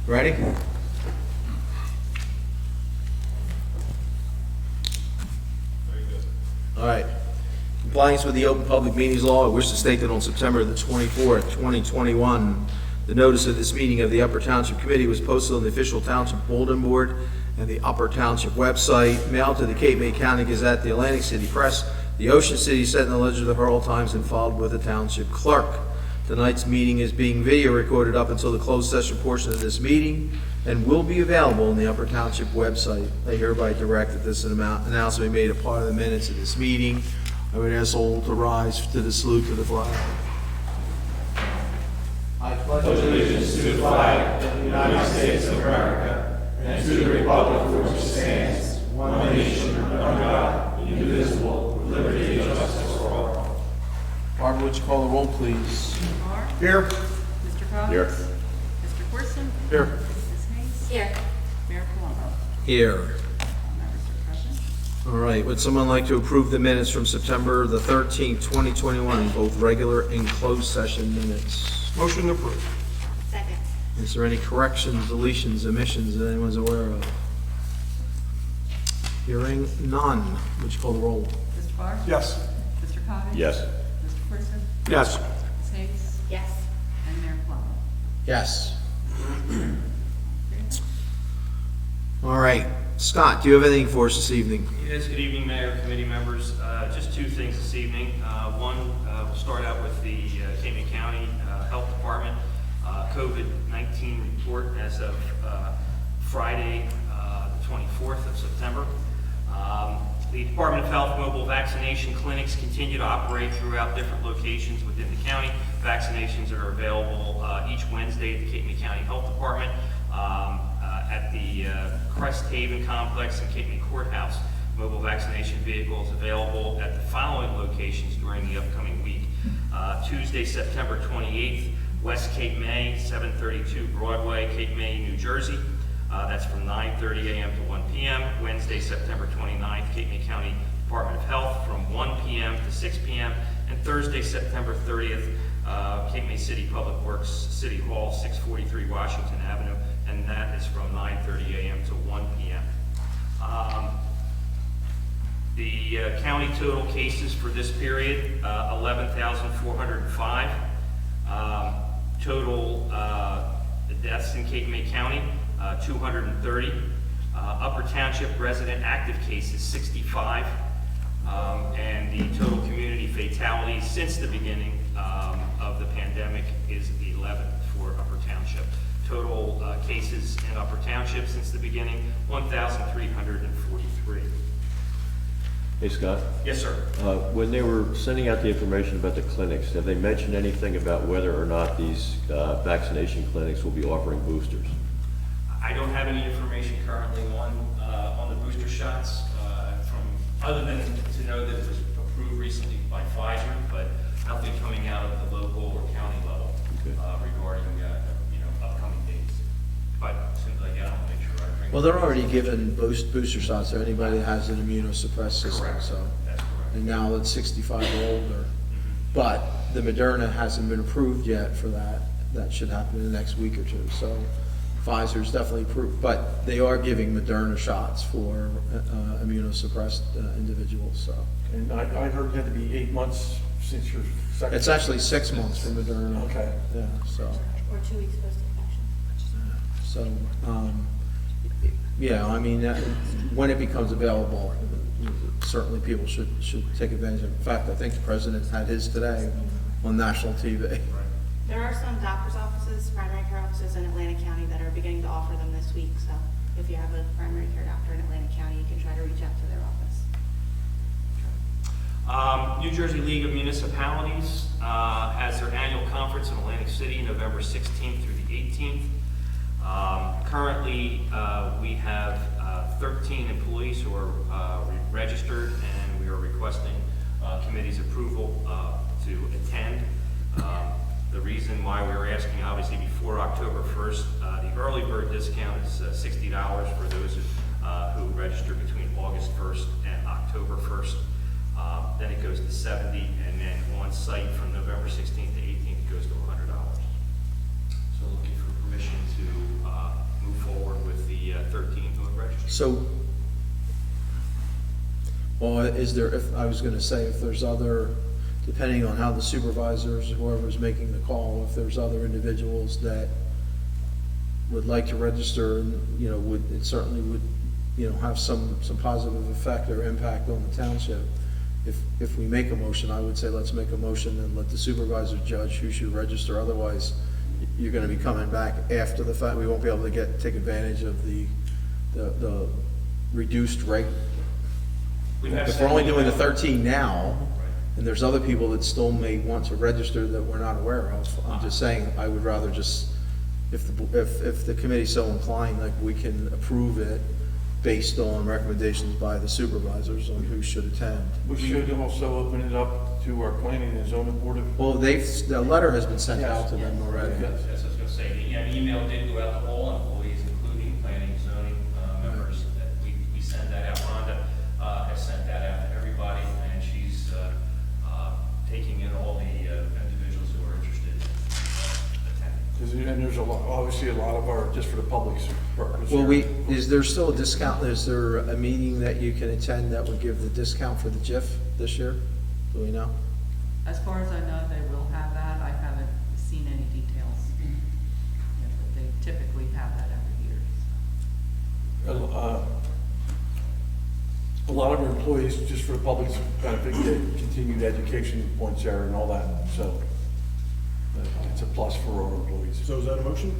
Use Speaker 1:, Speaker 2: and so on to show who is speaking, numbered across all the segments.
Speaker 1: Ready? All right. Compliance with the Open Public Meetings Law, I wish to state that on September the 24th, 2021, the notice of this meeting of the Upper Township Committee was posted on the official Township bulletin board and the Upper Township website, mailed to the Cape May County Gazette, the Atlantic City Press, the Ocean City Sentinel, Ledger, the Herald Times, and filed with the Township Clerk. Tonight's meeting is being video recorded up until the closed session portion of this meeting and will be available on the Upper Township website. I hereby direct that this announcement be made a part of the minutes of this meeting. I would ask all to rise to the salute to the flag. I pledge
Speaker 2: allegiance to the flag of the United States of America and to the republic for which it stands, one nation, under God, indivisible, with liberty and justice for all.
Speaker 1: Barbara, would you call the roll, please?
Speaker 3: Mr. Barr?
Speaker 1: Here.
Speaker 3: Mr. Cobb?
Speaker 4: Here.
Speaker 3: Mr. Corson?
Speaker 1: Here.
Speaker 3: Ms. Hayes?
Speaker 5: Here.
Speaker 3: Mayor Palumbo?
Speaker 1: Here.
Speaker 3: All members are present.
Speaker 1: All right, would someone like to approve the minutes from September the 13th, 2021, both regular and closed session minutes? Motion approved.
Speaker 5: Second.
Speaker 1: Is there any corrections, deletions, omissions that anyone's aware of? Hearing none. Would you call the roll?
Speaker 3: Mr. Barr?
Speaker 2: Yes.
Speaker 3: Mr. Cobb?
Speaker 4: Yes.
Speaker 3: Mr. Corson?
Speaker 2: Yes.
Speaker 3: Ms. Hayes?
Speaker 5: Yes.
Speaker 3: And Mayor Palumbo?
Speaker 1: Yes. All right. Scott, do you have anything for us this evening?
Speaker 6: Yes, good evening, Mayor, committee members. Just two things this evening. One, we'll start out with the Kenyan County Health Department COVID-19 report as of Friday, the 24th of September. The Department of Health mobile vaccination clinics continue to operate throughout different locations within the county. Vaccinations are available each Wednesday at the Cape May County Health Department. At the Crest Haven Complex and Cape May Courthouse, mobile vaccination vehicles available at the following locations during the upcoming week. Tuesday, September 28th, West Cape May, 732 Broadway, Cape May, New Jersey. That's from 9:30 a.m. to 1 p.m. Wednesday, September 29th, Cape May County Department of Health from 1 p.m. to 6 p.m. And Thursday, September 30th, Cape May City Public Works, City Hall, 643 Washington Avenue, and that is from 9:30 a.m. to 1 p.m. The county total cases for this period, 11,405. Total deaths in Cape May County, 230. Upper Township resident active cases, 65. And the total community fatalities since the beginning of the pandemic is 11 for Upper Township. Total cases in Upper Township since the beginning, 1,343.
Speaker 4: Hey, Scott.
Speaker 6: Yes, sir.
Speaker 4: When they were sending out the information about the clinics, have they mentioned anything about whether or not these vaccination clinics will be offering boosters?
Speaker 6: I don't have any information currently on the booster shots, other than to know that it was approved recently by Pfizer, but nothing coming out of the local or county level regarding upcoming dates. But as soon as I get it, I'll make sure I bring.
Speaker 1: Well, they're already given booster shots to anybody that has an immunosuppressed system,
Speaker 6: Correct.
Speaker 1: so.
Speaker 6: That's correct.
Speaker 1: And now it's 65 or older. But the Moderna hasn't been approved yet for that. That should happen in the next week or two. So Pfizer's definitely approved, but they are giving Moderna shots for immunosuppressed individuals, so.
Speaker 2: And I heard it had to be 8 months since your second.
Speaker 1: It's actually 6 months for Moderna.
Speaker 2: Okay.
Speaker 1: Yeah, so.
Speaker 5: Or 2 weeks post-infection.
Speaker 1: So, yeah, I mean, when it becomes available, certainly people should take advantage of it. In fact, I think the president had his today on national TV.
Speaker 5: There are some doctor's offices, primary care offices in Atlantic County that are beginning to offer them this week. So if you have a primary care doctor in Atlantic County, you can try to reach out to their office.
Speaker 6: New Jersey League of Municipalities has their annual conference in Atlantic City, November 16th through the 18th. Currently, we have 13 employees who are registered, and we are requesting committee's approval to attend. The reason why we were asking, obviously, before October 1st, the early bird discount is $60 for those who register between August 1st and October 1st. Then it goes to $70, and then on site from November 16th to 18th, it goes to $100. So looking for permission to
Speaker 1: So, well, is there, if, I was gonna say, if there's other, depending on how the supervisors, whoever's making the call, if there's other individuals that would like to register, and, you know, would, it certainly would, you know, have some positive effect or impact on the township. If we make a motion, I would say let's make a motion and let the supervisor judge who should register, otherwise you're gonna be coming back after the fact, we won't be able to take advantage of the reduced rate.
Speaker 6: We have
Speaker 1: If we're only
Speaker 6: sent
Speaker 1: doing the
Speaker 6: email.
Speaker 1: 13 now,
Speaker 6: Right.
Speaker 1: and there's other people that still may want to register that we're not aware of, I'm just saying, I would rather just, if the committee's so inclined, like, we can approve it based on recommendations by the supervisors on who should attend.
Speaker 2: We should also open it up to our planning and zoning board of.
Speaker 1: Well, the letter has been sent out to them already.
Speaker 2: Yes.
Speaker 6: That's what I was gonna say, the email did go out to all employees, including planning, zoning, members, that we send that out. Rhonda, has sent that out to everybody, and she's, taking in all the, individuals who are interested in attending.
Speaker 2: And there's a lot, obviously a lot of our, just for the public's purpose.
Speaker 1: Well, is there still a discount, is there a meeting that you can attend that would give the discount for the JIF this year? Do we know?
Speaker 3: As far as I know, they will have that. I haven't seen any details. Yeah, but they typically have that every year.
Speaker 2: A lot of our employees, just for the public's benefit, get continued education points there and all that, so it's a plus for our employees.
Speaker 7: So is that a motion?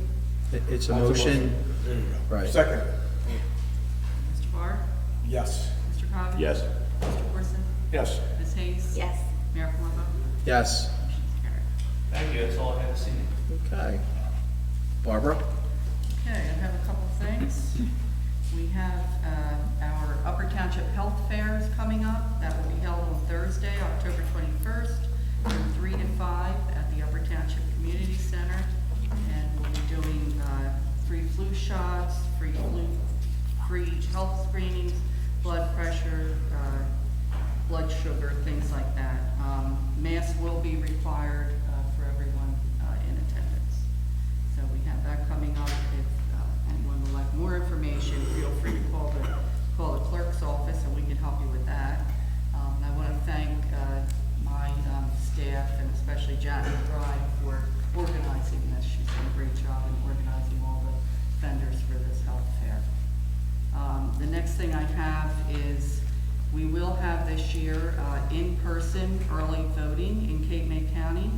Speaker 1: It's a
Speaker 2: That's a
Speaker 1: motion,
Speaker 7: There you go.
Speaker 1: right.
Speaker 7: Second.
Speaker 3: Mr. Barr?
Speaker 7: Yes.
Speaker 3: Mr. Cobb?
Speaker 4: Yes.
Speaker 3: Mr. Corson?
Speaker 2: Yes.
Speaker 3: Ms. Hayes?
Speaker 5: Yes.
Speaker 3: Mayor Plummer?
Speaker 1: Yes,
Speaker 3: Motion's carried.
Speaker 6: Thank you, that's all I have this evening.
Speaker 1: okay. Barbara?
Speaker 3: Okay, I have a couple of things. We have our Upper Township Health Fair is coming up. That will be held on Thursday, October 21st, from 3 to 5 at the Upper Township Community Center. And we'll be doing free flu shots, free health screenings, blood pressure, blood sugar, things like that. Masks will be required for everyone in attendance. So we have that coming up. If anyone would like more information, feel free to call the clerk's office and we can help you with that. And I want to thank my staff and especially Janet McBride for organizing this. She's done a great job in organizing all the vendors for this health fair. The next thing I have is we will have this year in-person early voting in Cape May County,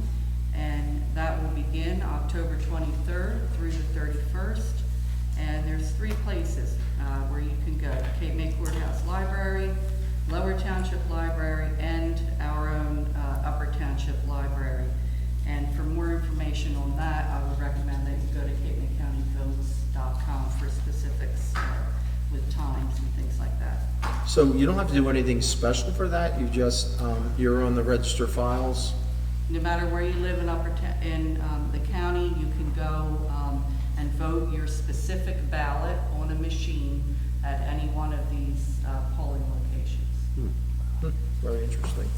Speaker 3: and that will begin October 23rd through the 31st. And there's 3 places where you can go: Cape May Courthouse Library, Lower Township Library, and our own Upper Township Library. And for more information on that, I would recommend that you go to CapeMayCountyVotes.com for specifics with times and things like that.
Speaker 1: So you don't have to do anything special for that, you just, you're on the register files?
Speaker 3: No matter where you live in the county, you can go and vote your specific ballot on a machine at any one of these polling locations.
Speaker 1: Very interesting.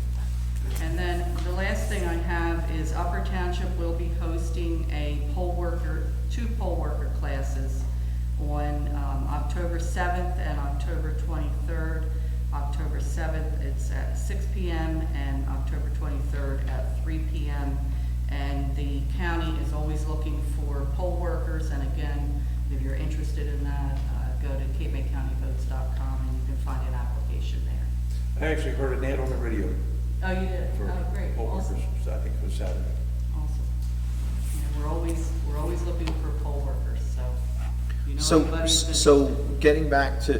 Speaker 3: And then the last thing I have is Upper Township will be hosting 2 poll worker classes on October 7th and October 23rd. October 7th, it's at 6 p.m. and October 23rd at 3 p.m. And the county is always looking for poll workers. And again, if you're interested in that, go to CapeMayCountyVotes.com and you can find an application there.
Speaker 2: I actually heard an ad on the radio
Speaker 3: Oh, you did?
Speaker 2: for
Speaker 3: Oh, great.
Speaker 2: poll
Speaker 3: Awesome.
Speaker 2: workers, I think it was Saturday.
Speaker 3: Awesome. Yeah, we're always looking for poll workers, so. You know
Speaker 1: So,
Speaker 3: anybody's been-
Speaker 1: so getting back to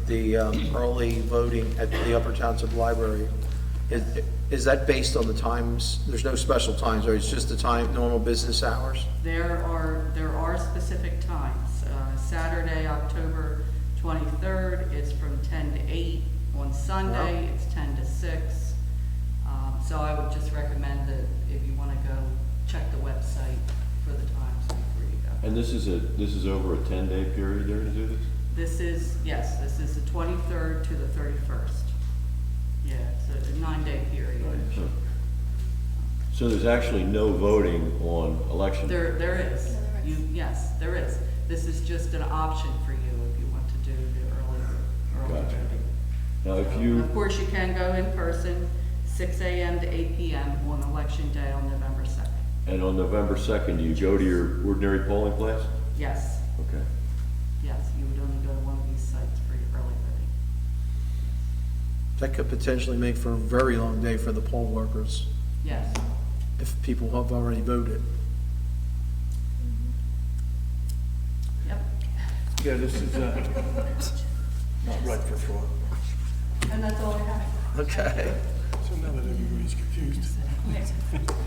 Speaker 1: the early voting at the Upper Township Library, is that based on the times? There's no special times, right? It's just the time, normal business hours?
Speaker 3: There are specific times. Saturday, October 23rd, it's from 10 to 8. On Sunday, it's 10 to 6. So I would just recommend that if you want to go, check the website for the times before you go.
Speaker 4: And this is over a 10-day period they're gonna do this?
Speaker 3: This is the 23rd to the 31st. Yeah, it's a 9-day period.
Speaker 4: So there's actually no voting on election day?
Speaker 3: There is. Yes, there is. This is just an option for you if you want to do the
Speaker 4: Gotcha. Now, if you,
Speaker 3: Of course, you can go in person, 6 a.m. to 8 p.m. on Election Day on November 2nd.
Speaker 4: and on November 2nd, do you go to your ordinary polling place?
Speaker 3: Yes,
Speaker 4: Okay.
Speaker 3: yes, you would only go to one of these sites for your early voting.
Speaker 1: That could potentially make for a very long day for the poll workers
Speaker 3: Yes.
Speaker 1: if people have already voted.
Speaker 3: Yep.
Speaker 2: Yeah, this is not right for fraud.
Speaker 3: And that's all I have.
Speaker 1: Okay.
Speaker 2: So now that everybody's confused.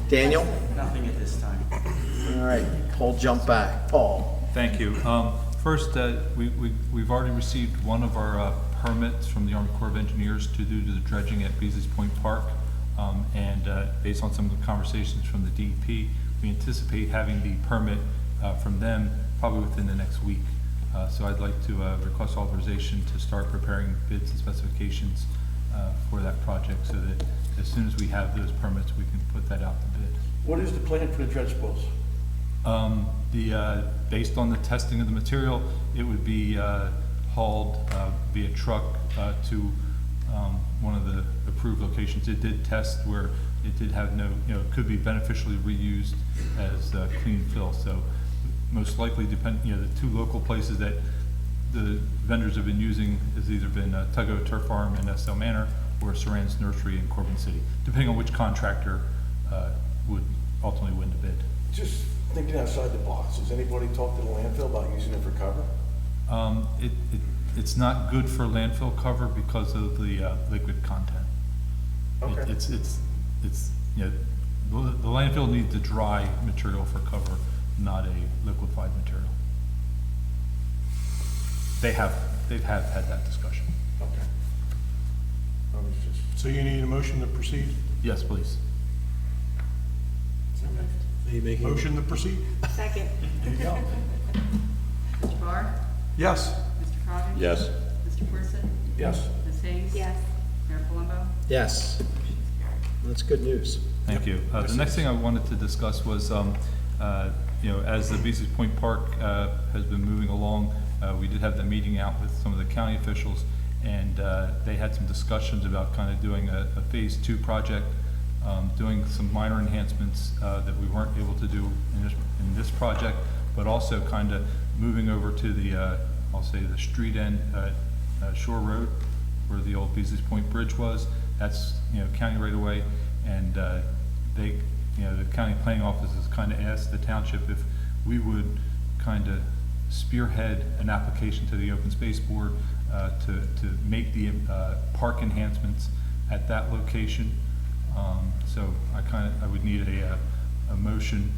Speaker 1: Daniel?
Speaker 7: Nothing at this time.
Speaker 1: All right, Paul, jump back. Paul?
Speaker 8: Thank you. First, we've already received one of our permits from the Army Corps of Engineers to do the dredging at Beasley's Point Park. And based on some of the conversations from the DEP, we anticipate having the permit from them probably within the next week. So I'd like to request authorization to start preparing bids and specifications for that project, so that as soon as we have those permits, we can put that out to bid.
Speaker 2: What is the plan for the dredge spills?
Speaker 8: Based on the testing of the material, it would be hauled via truck to one of the approved locations. It did test where it did have no, it could be beneficially reused as clean fill. So most likely the two local places that the vendors have been using has either been Tuggo Turf Farm in SL Manor or Saran's Nursery in Corbin City, depending on which contractor would ultimately win the bid.
Speaker 2: Just thinking outside the box, has anybody talked to the landfill about using it for cover?
Speaker 8: It's not good for landfill cover because of the liquid content.
Speaker 2: Okay.
Speaker 8: The landfill needs a dry material for cover, not a liquefied material. They've had that discussion.
Speaker 2: Okay. So you need a motion to proceed?
Speaker 8: Yes, please.
Speaker 2: Motion to proceed?
Speaker 5: Second.
Speaker 2: There you go.
Speaker 3: Mr. Barr?
Speaker 2: Yes.
Speaker 3: Mr. Crowder?
Speaker 4: Yes.
Speaker 3: Mr. Corson?
Speaker 2: Yes.
Speaker 3: Ms. Hayes?
Speaker 5: Yes.
Speaker 3: Mayor Palumbo?
Speaker 1: Yes. That's good news.
Speaker 8: Thank you. The next thing I wanted to discuss was, as the Beasley's Point Park has been moving along, we did have the meeting out with some of the county officials, and they had some discussions about kind of doing a phase 2 project, doing some minor enhancements that we weren't able to do in this project, but also kind of moving over to the, I'll say the street end, Shore Road, where the old Beasley's Point Bridge was. That's, county right away, and they, the county planning office has kind of asked the township if we would kind of spearhead an application to the Open Space Board to make the park enhancements at that location. So I would need a motion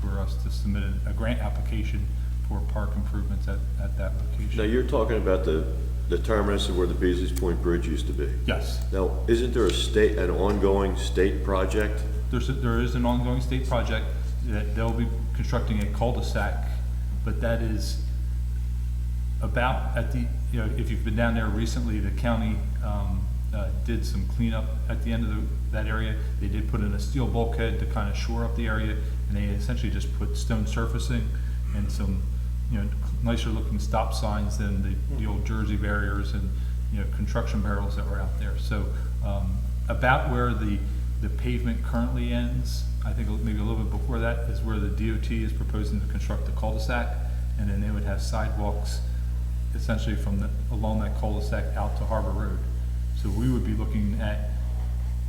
Speaker 8: for us to submit a grant application for park improvements at that location.
Speaker 4: Now, you're talking about the terminus of where the Beasley's Point Bridge used to be.
Speaker 8: Yes,
Speaker 4: Now, isn't there an ongoing state project?
Speaker 8: there is an ongoing state project that they'll be constructing a cul-de-sac, but that is about at the, if you've been down there recently, the county did some cleanup at the end of that area. They did put in a steel bulkhead to kind of shore up the area, and they essentially just put stone surfacing and some, nicer looking stop signs than the old Jersey barriers and, construction barrels that were out there. So about where the pavement currently ends, I think maybe a little bit before that is where the DOT is proposing to construct the cul-de-sac, and then they would have sidewalks essentially from along that cul-de-sac out to Harbor Road. So we would be looking at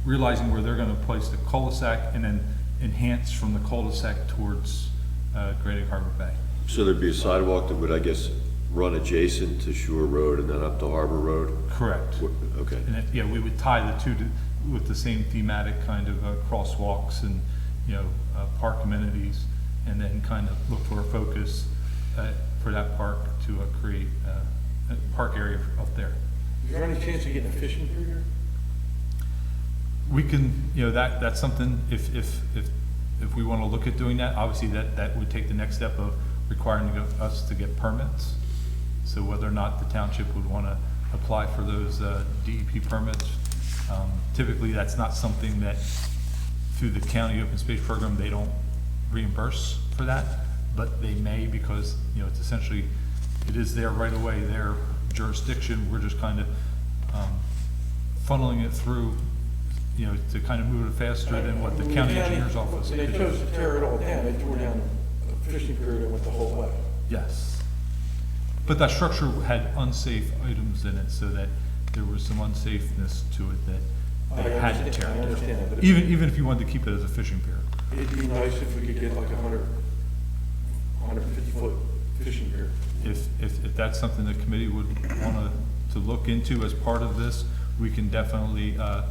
Speaker 8: realizing where they're going to place the cul-de-sac and then enhance from the cul-de-sac towards Great Egg Harbor Bay.
Speaker 4: So there'd be a sidewalk that would, I guess, run adjacent to Shore Road and then up to Harbor Road?
Speaker 8: Correct.
Speaker 4: Okay.
Speaker 8: And we would tie the two with the same thematic kind of crosswalks and, park amenities, and then kind of look for a focus for that park to create a park area up there.
Speaker 2: Is there any chance of getting a fishing pier here?
Speaker 8: We can, that's something, if we want to look at doing that, obviously that would take the next step of requiring us to get permits. So whether or not the township would want to apply for those DEP permits. Typically, that's not something that through the county open space program, they don't reimburse for that, but they may because, it's essentially, it is there right away, their jurisdiction. We're just kind of funneling it through, to kind of move it faster than what the county engineer's office
Speaker 2: When they
Speaker 8: could
Speaker 2: chose
Speaker 8: do.
Speaker 2: to tear it all down, they tore down a fishing pier that went the whole way.
Speaker 8: Yes. But that structure had unsafe items in it, so that there was some unsafeness to it that they had to tear
Speaker 2: I
Speaker 8: it
Speaker 2: understand that,
Speaker 8: down.
Speaker 2: but
Speaker 8: Even if you wanted to keep it as a fishing pier.
Speaker 2: it'd be nice if we could get like 150-foot fishing pier.
Speaker 8: If that's something the committee would want to look into as part of this, we can definitely, I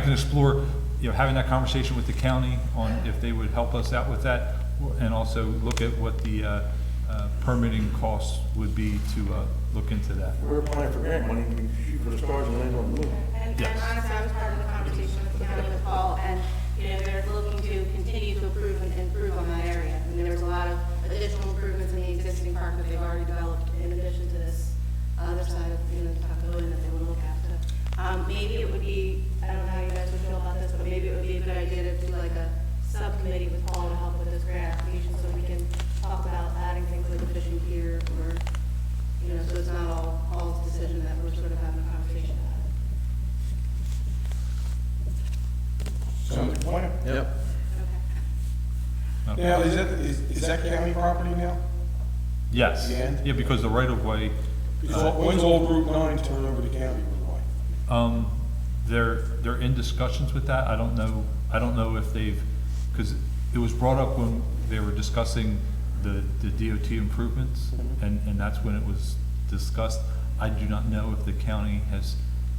Speaker 8: can explore, having that conversation with the county on if they would help us out with that, and also look at what the permitting costs would be to look into that.
Speaker 2: We're applying for grant money, we can shoot for the stars and land on the moon.
Speaker 5: And
Speaker 8: Yes.
Speaker 5: honestly, I was part of the conversation with the county with Paul, and, they're looking to continue to improve and improve on that area. And there was a lot of additional improvements in the existing park that they've already developed in addition to this other side of, Tahoe that they want to look at. So, maybe it would be, I don't know how you guys would feel about this, but maybe it would be a good idea to do like a subcommittee with Paul to help with this grant application, so we can talk about adding things like a fishing pier, or, so it's not all Paul's decision that we're sort of having a conversation about it.
Speaker 2: Sounds like a plan.
Speaker 1: Yep.
Speaker 5: Okay.
Speaker 2: Now, is that county property now?
Speaker 8: Yes,
Speaker 2: The end?
Speaker 8: yeah, because the right of way,
Speaker 2: When's Old Route 9 turn over to county roadway?
Speaker 8: they're in discussions with that. I don't know if they've, because it was brought up when they were discussing the DOT improvements, and that's when it was discussed. I do not know if the county has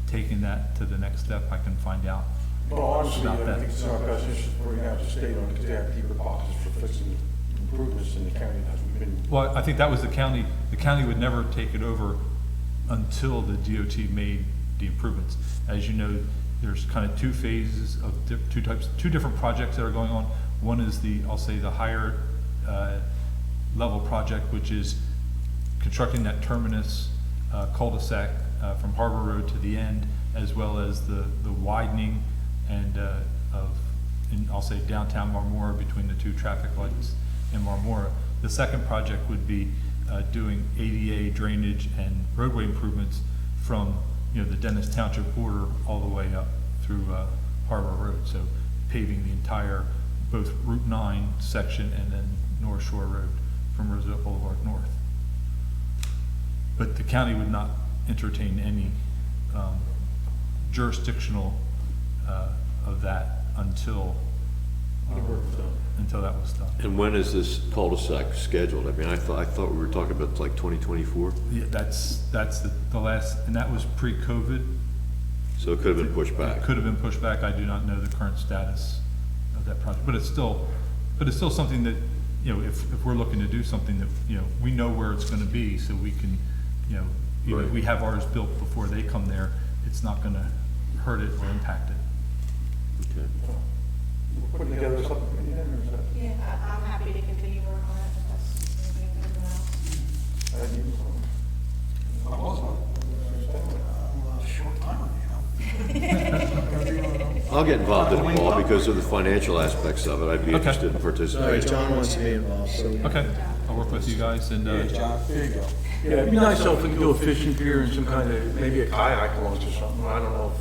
Speaker 8: taken that to the next step. I can find out.
Speaker 2: Well, honestly,
Speaker 8: About
Speaker 2: I
Speaker 8: that.
Speaker 2: think it's in our best interest to bring out the state on, because they have deeper boxes for fixing improvements in the county that hasn't been.
Speaker 8: Well, I think that was the county would never take it over until the DOT made the improvements. As you know, there's kind of two phases of two different projects that are going on. One is I'll say the higher level project, which is constructing that terminus cul-de-sac from Harbor Road to the end, as well as the widening and I'll say downtown Marmora between the two traffic lights in Marmora. The second project would be doing ADA drainage and roadway improvements from the Dennis Township border all the way up through Harbor Road. So paving the entire both Route 9 section and then North Shore Road from Roosevelt Boulevard north. But the county would not entertain any jurisdictional of that until that was done.
Speaker 4: And when is this cul-de-sac scheduled? I mean, I thought we were talking about like 2024,
Speaker 8: Yeah, that's the last, and that was pre-COVID.
Speaker 4: so it could have been pushed back.
Speaker 8: It could have been pushed back. I do not know the current status of that project, but it's still something that, if we're looking to do something that, we know where it's gonna be, so we can, even if we have ours built before they come there, it's not gonna hurt it or impact it.
Speaker 4: Okay.
Speaker 2: We're putting together a subcommittee then, or is that?
Speaker 5: Yeah, I'm happy to continue work on it, if that's anything else.
Speaker 4: I'll get involved in it, Paul, because of the financial aspects of it. I'd be
Speaker 8: Okay.
Speaker 4: interested in
Speaker 1: Sorry,
Speaker 4: participating.
Speaker 1: John wants to be involved, so.
Speaker 8: Okay, I'll work with you guys and,
Speaker 2: There you go. Yeah, it'd be nice though if we could do a fishing pier and some kind of, maybe a kayak launch or something, I don't know.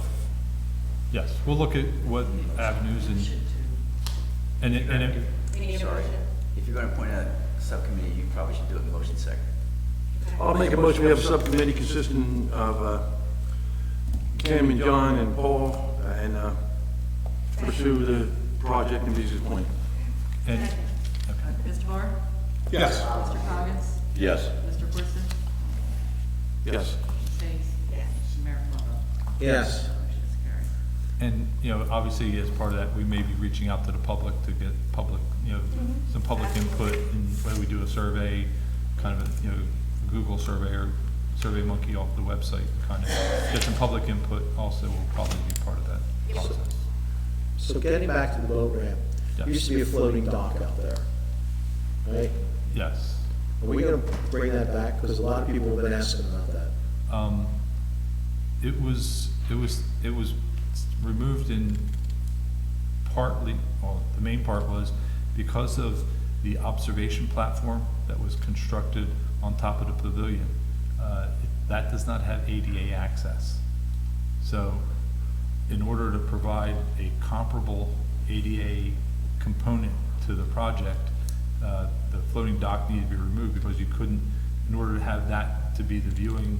Speaker 8: yes, we'll look at what avenues and it,
Speaker 5: We need a
Speaker 7: Sorry,
Speaker 5: motion.
Speaker 7: if you're gonna appoint a subcommittee, you probably should do it in motion second.
Speaker 2: I'll make a motion, we have a subcommittee consisting of Kim and John and Paul, and pursue the project in Beasley's Point.
Speaker 8: and, okay.
Speaker 3: Mr. Moore?
Speaker 2: Yes.
Speaker 3: Mr. Coggins?
Speaker 4: Yes.
Speaker 3: Mr. Woodson?
Speaker 2: Yes.
Speaker 3: Stace?
Speaker 5: Yes.
Speaker 3: Mayor Plummer?
Speaker 1: Yes.
Speaker 3: Motion is carried.
Speaker 8: And, obviously, as part of that, we may be reaching out to the public to get public, some public input, and whether we do a survey, kind of, Google survey or Survey Monkey off the website, kind of get some public input also will probably be part of that process.
Speaker 1: So getting back to the boat ramp,
Speaker 8: Yeah.
Speaker 1: used to be a floating dock out there, right?
Speaker 8: Yes.
Speaker 1: Are we gonna bring that back? Because a lot of people have been asking about that.
Speaker 8: It was removed in partly, well, the main part was because of the observation platform that was constructed on top of the pavilion. that does not have ADA access. So in order to provide a comparable ADA component to the project, the floating dock needed to be removed because you couldn't, in order to have that to be the viewing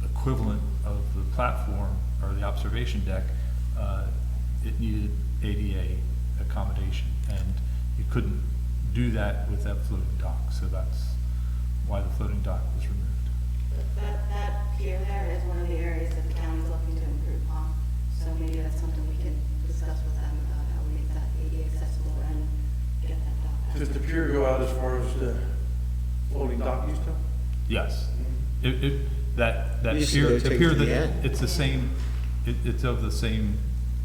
Speaker 8: equivalent of the platform or the observation deck, it needed ADA accommodation, and you couldn't do that with that floating dock, so that's why the floating dock was removed.
Speaker 5: That pier there is one of the areas that the county's looking to improve upon. So maybe that's something we can discuss with them about how we make that ADA accessible and get that dock.
Speaker 2: Does the pier go out as far as the floating dock used to?
Speaker 8: Yes. That
Speaker 1: You
Speaker 8: pier,
Speaker 1: should
Speaker 8: the
Speaker 1: take
Speaker 8: pier
Speaker 1: to the
Speaker 8: that,
Speaker 1: end.
Speaker 8: it's the same, it's of the same,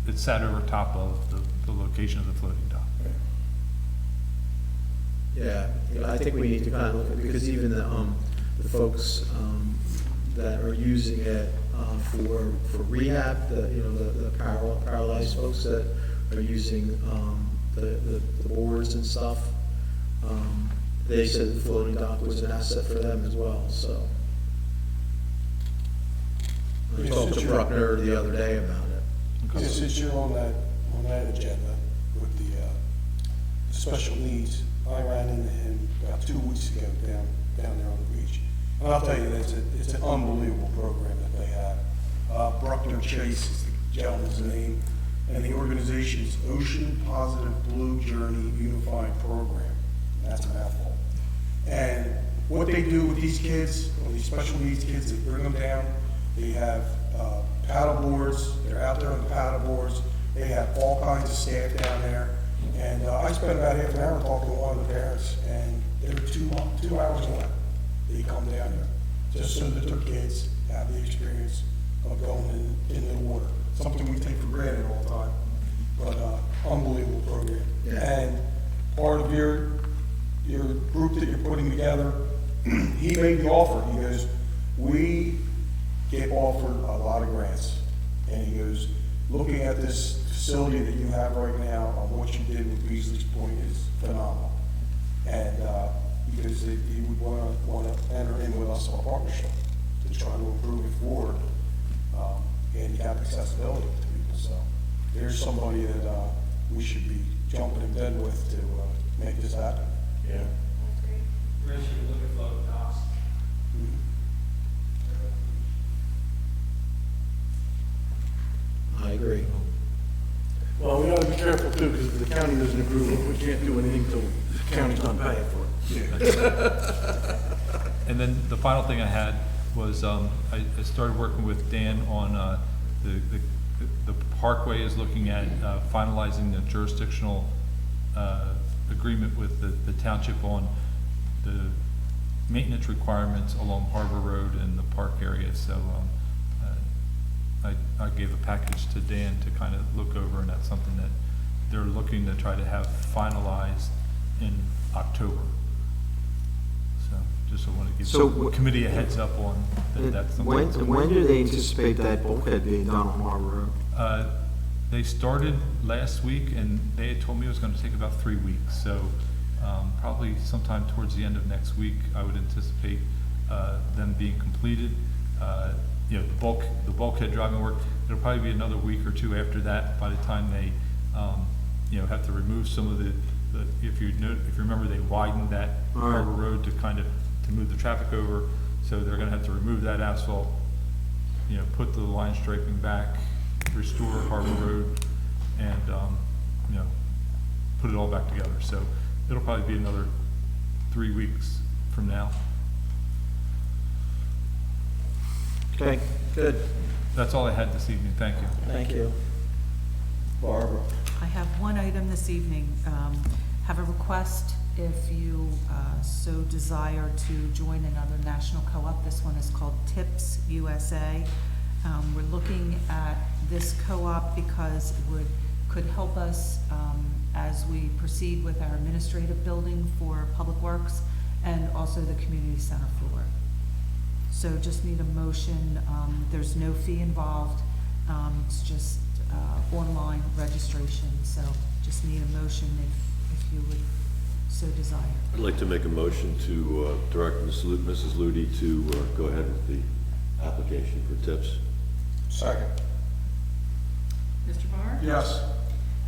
Speaker 8: it's sat over top of the location of the floating dock.
Speaker 1: Yeah, I think we need to kind of look at, because even the folks, that are using it, for rehab, the paralyzed folks that are using, the boards and stuff, they said the floating dock was an asset for them as well, so. I talked to Bruckner the other day about it.
Speaker 9: Since you're on that agenda with the special needs, I ran into him about 2 weeks ago down there on the beach. And I'll tell you, it's an unbelievable program that they have. Bruckner Chase is the gentleman's name, and the organization is Ocean Positive Blue Journey Unified Program. That's a mouthful. And what they do with these kids, or these special needs kids, they bring them down. They have paddle boards. They're out there on the paddle boards. They have all kinds of staff down there. And I spent about half an hour talking to one of the parents, and they're 2 hours away. They come down there just so that their kids have the experience of going into the water. Something we take for granted all the time, but unbelievable program.
Speaker 1: Yeah.
Speaker 9: And part of your group that you're putting together, he made the offer. He goes, we get offered a lot of grants. And he goes, looking at this facility that you have right now on what you did with Beasley's Point is phenomenal. And because he would want to enter in with us on a partnership to try to improve it forward, handicap accessibility to people. So there's somebody that we should be jumping in bed with to make this happen.
Speaker 7: Yeah.
Speaker 5: That's great.
Speaker 10: Where should you look at floating docks?
Speaker 1: I agree.
Speaker 2: Well, we gotta be careful too, because if the county doesn't approve it, we can't do anything until the county's done paying for it.
Speaker 8: And then the final thing I had was, I started working with Dan on, the Parkway is looking at finalizing the jurisdictional agreement with the township on the maintenance requirements along Harbor Road and the park area. So I gave a package to Dan to kind of look over, and that's something that they're looking to try to have finalized in October. So just I want to give
Speaker 1: So
Speaker 8: the committee a heads up on that. That's the
Speaker 1: When do they anticipate that bulkhead being done on Harbor Road?
Speaker 8: They started last week, and they had told me it was going to take about 3 weeks. So probably sometime towards the end of next week, I would anticipate them being completed. The bulkhead driving work, it'll probably be another week or two after that, by the time they, have to remove some of the if you remember, they widened that
Speaker 1: All right.
Speaker 8: Harbor Road to move the traffic over, so they're gonna have to remove that asphalt, put the line striping back, restore Harbor Road, and, put it all back together. So it'll probably be another 3 weeks from now.
Speaker 1: Okay, good,
Speaker 8: That's all I had this evening. Thank you.
Speaker 1: thank you. Barbara?
Speaker 11: I have one item this evening. Have a request if you so desire to join another national co-op. This one is called TIPS USA. We're looking at this co-op because it could help us as we proceed with our administrative building for Public Works and also the community center floor. So just need a motion. There's no fee involved. It's just online registration. So just need a motion if you would so desire.
Speaker 4: I'd like to make a motion to direct Mrs. Ludi to go ahead with the application for tips.
Speaker 9: Second.
Speaker 3: Mr. Barr?
Speaker 9: Yes.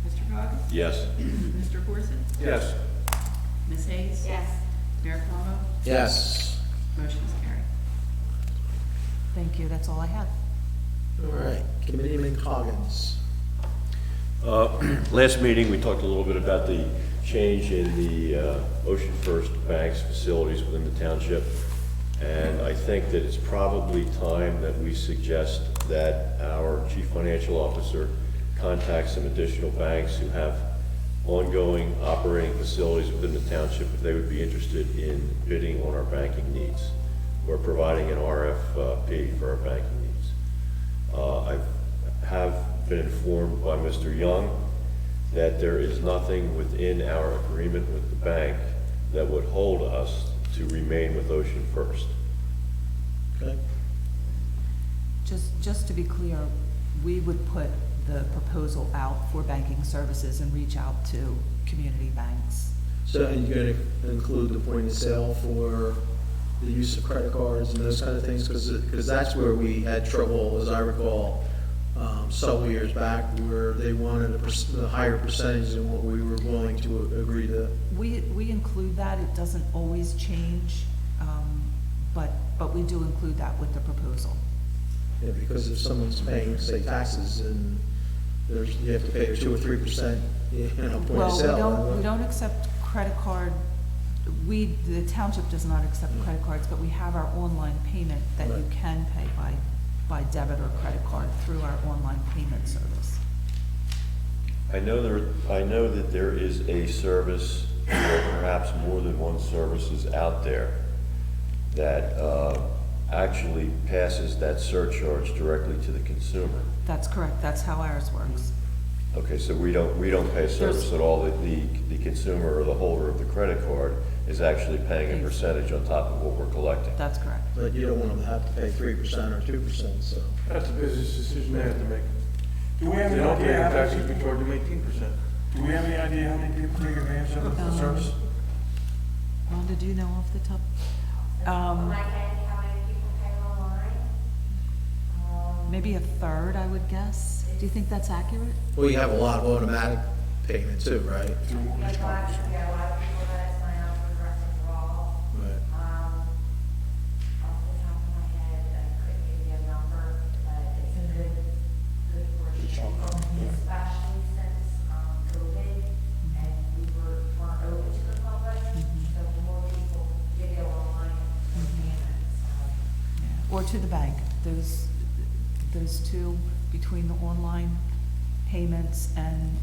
Speaker 3: Mr. Coggins?
Speaker 4: Yes.
Speaker 3: Mr. Corson?
Speaker 9: Yes.
Speaker 3: Ms. Hayes?
Speaker 5: Yes.
Speaker 3: Mayor Plummer?
Speaker 1: Yes.
Speaker 3: Motion is carried.
Speaker 11: Thank you, that's all I have.
Speaker 1: All right, Committeeman Coggins.
Speaker 4: Last meeting, we talked a little bit about the change in the Ocean First Bank's facilities within the township. And I think that it's probably time that we suggest that our chief financial officer contact some additional banks who have ongoing operating facilities within the township if they would be interested in bidding on our banking needs or providing an RFP for our banking needs. I have been informed by Mr. Young that there is nothing within our agreement with the bank that would hold us to remain with Ocean First.
Speaker 1: Okay.
Speaker 11: Just to be clear, we would put the proposal out for banking services and reach out to community banks.
Speaker 1: So, and you're gonna include the point of sale for the use of credit cards and those kind of things? Because that's where we had trouble, as I recall, several years back, where they wanted a higher percentage than what we were willing to agree to.
Speaker 11: We include that, it doesn't always change, but we do include that with the proposal.
Speaker 1: Yeah, because if someone's paying, say, taxes, and you have to pay 2 or 3%, point of
Speaker 11: Well,
Speaker 1: sale.
Speaker 11: we don't accept credit card, the township does not accept credit cards, but we have our online payment that you
Speaker 1: Right.
Speaker 11: can pay by debit or credit card through our online payment service.
Speaker 4: I know that there is a service, or perhaps more than one services out there that actually passes that surcharge directly to the consumer.
Speaker 11: That's correct, that's how ours works.
Speaker 4: Okay, so we don't pay service at all. The consumer or the holder of the credit card is actually paying a percentage on top of what we're collecting.
Speaker 11: That's correct.
Speaker 1: But you don't want them to have to pay 3% or 2%, so.
Speaker 2: That's a business decision they have to make.
Speaker 9: Do we have
Speaker 2: If
Speaker 9: any
Speaker 2: they don't pay
Speaker 9: idea
Speaker 2: their
Speaker 9: how
Speaker 2: taxes,
Speaker 9: many,
Speaker 2: we charge them 18%.
Speaker 9: do we have any idea how many people take advantage of the service?
Speaker 11: Rhonda, do you know off the top?
Speaker 12: My head, how many people pay online?
Speaker 11: Maybe a third, I would guess. Do you think that's accurate?
Speaker 1: Well, you have a lot of automatic payment too, right?
Speaker 9: Through
Speaker 12: A
Speaker 9: mortgage
Speaker 12: lot,
Speaker 9: companies?
Speaker 12: yeah, a lot of people that sign up for Progressive Raw.
Speaker 1: Right.
Speaker 12: Off the top of my head, I couldn't give you a number, but it's a good portion.
Speaker 9: chunk, yeah.
Speaker 12: Especially since, COVID, and we weren't open to the public, so more people did go online and payments, so.
Speaker 11: Or to the bank. Those two, between the online payments and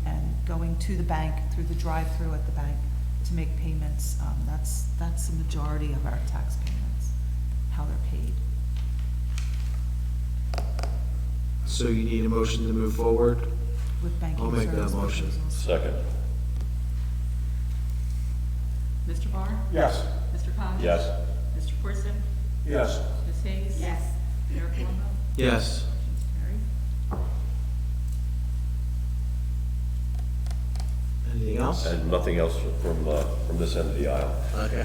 Speaker 11: going to the bank through the drive-through at the bank to make payments, that's the majority of our tax payments, how they're paid.
Speaker 1: So you need a motion to move forward?
Speaker 11: With banking
Speaker 1: I'll make that
Speaker 11: service
Speaker 1: motion.
Speaker 11: proposals.
Speaker 4: Second.
Speaker 3: Mr. Barr?
Speaker 9: Yes.
Speaker 3: Mr. Coggins?
Speaker 4: Yes.
Speaker 3: Mr. Corson?
Speaker 9: Yes.
Speaker 3: Ms. Hayes?
Speaker 5: Yes.
Speaker 3: Mayor Plummer?
Speaker 1: Yes.
Speaker 3: Carried.
Speaker 1: Anything else?
Speaker 4: And nothing else from this end of the aisle.
Speaker 1: Okay.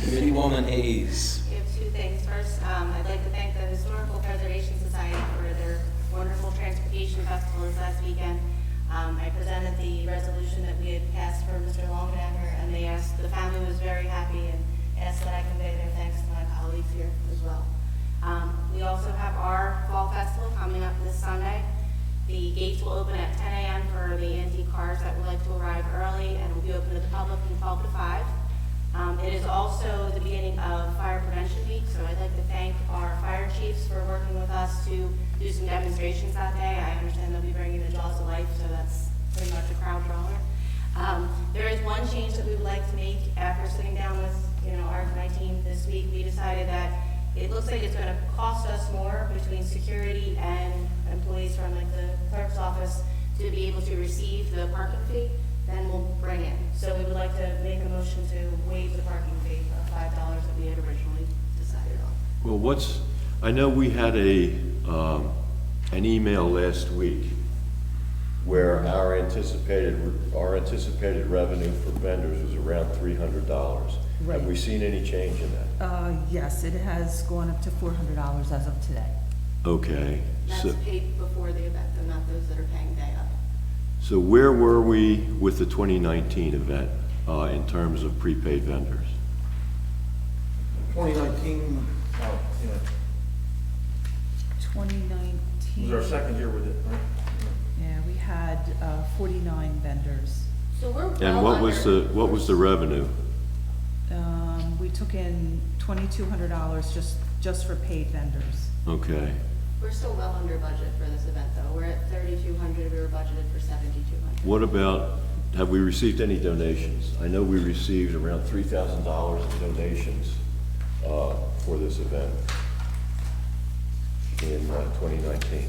Speaker 7: Committeewoman Hayes.
Speaker 5: We have two things. First, I'd like to thank the Historical Preservation Society for their wonderful transportation festival this last weekend. I presented the resolution that we had passed for Mr. Longnecker, and the family was very happy and asked that I convey their thanks to my colleagues here as well. We also have our fall festival coming up this Sunday. The gates will open at 10 a.m. for the antique cars that would like to arrive early, and will be open to the public from 12 to 5. It is also the beginning of Fire Prevention Week, so I'd like to thank our fire chiefs for working with us to do some demonstrations that day. I understand they'll be bringing the Jaws of Life, so that's pretty much a crowd drawer. There is one change that we would like to make after sitting down with, my team this week. We decided that it looks like it's going to cost us more between security and employees from like the clerk's office to be able to receive the parking fee than we'll bring in. So we would like to make a motion to waive the parking fee of $5 that we had originally decided on.
Speaker 4: Well, I know we had an email last week where our anticipated revenue for vendors was around $300.
Speaker 8: Right.
Speaker 4: Have we seen any change in that?
Speaker 11: Yes, it has gone up to $400 as of today.
Speaker 4: Okay, so,
Speaker 5: That's paid before the event, though, not those that are paying day of.
Speaker 4: so where were we with the 2019 event, in terms of prepaid vendors?
Speaker 1: 2019, you know,
Speaker 11: 2019.
Speaker 1: was our second year with it, right?
Speaker 11: Yeah, we had 49 vendors.
Speaker 5: So we're
Speaker 4: And
Speaker 5: well
Speaker 4: what was
Speaker 5: under-
Speaker 4: what was the revenue?
Speaker 11: We took in $2,200 just for paid vendors.
Speaker 4: Okay,
Speaker 5: We're still well under budget for this event, though. We're at 3,200, we were budgeted for 7,200.
Speaker 4: what about, have we received any donations? I know we received around $3,000 in donations, for this event in 2019.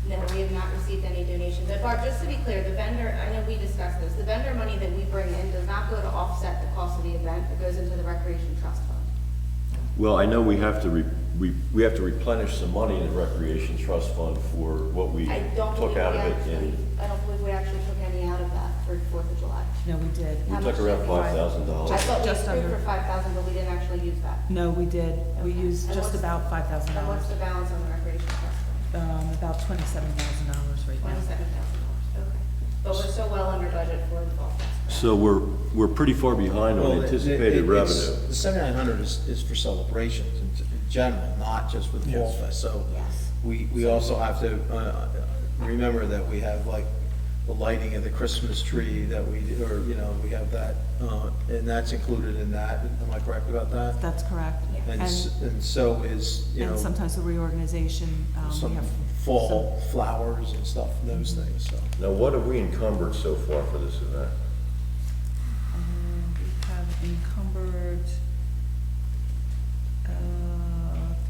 Speaker 5: No, we have not received any donations. But Barb, just to be clear, the vendor, I know we discussed this, the vendor money that we bring in does not go to offset the cost of the event, it goes into the Recreation Trust Fund.
Speaker 4: Well, I know we have to we have to replenish some money in the Recreation Trust Fund for what we
Speaker 5: I don't
Speaker 4: took
Speaker 5: believe
Speaker 4: out
Speaker 5: we
Speaker 4: of it
Speaker 5: actually,
Speaker 4: in,
Speaker 5: I don't believe we actually took any out of that for 4th of July.
Speaker 11: No, we did.
Speaker 5: How
Speaker 4: we took
Speaker 5: much
Speaker 4: around
Speaker 5: did we buy?
Speaker 4: $5,000.
Speaker 5: I thought we
Speaker 11: Just
Speaker 5: approved
Speaker 11: under.
Speaker 5: for 5,000, but we didn't actually use that.
Speaker 11: No, we did. We
Speaker 5: Okay.
Speaker 11: used
Speaker 5: And
Speaker 11: just
Speaker 5: what's-
Speaker 11: about $5,000.
Speaker 5: And what's the balance on the Recreation Trust Fund?
Speaker 11: About $27,000 right now.
Speaker 5: $27,000, okay. But we're still well under budget for the fall festival.
Speaker 4: So we're pretty far behind on anticipated revenue.
Speaker 1: The 7,900 is for celebrations in general, not just for the Fall
Speaker 9: Yes.
Speaker 1: Fest. So
Speaker 5: Yes.
Speaker 1: we also have to remember that we have like the lighting of the Christmas tree that we, or, you know, we have that, and that's included in that. Am I correct about that?
Speaker 11: That's correct.
Speaker 1: And so is, you know,
Speaker 11: And sometimes the reorganization, we
Speaker 1: some
Speaker 11: have.
Speaker 1: fall flowers and stuff, and those things, so.
Speaker 4: Now, what have we encumbered so far for this event?
Speaker 11: We have encumbered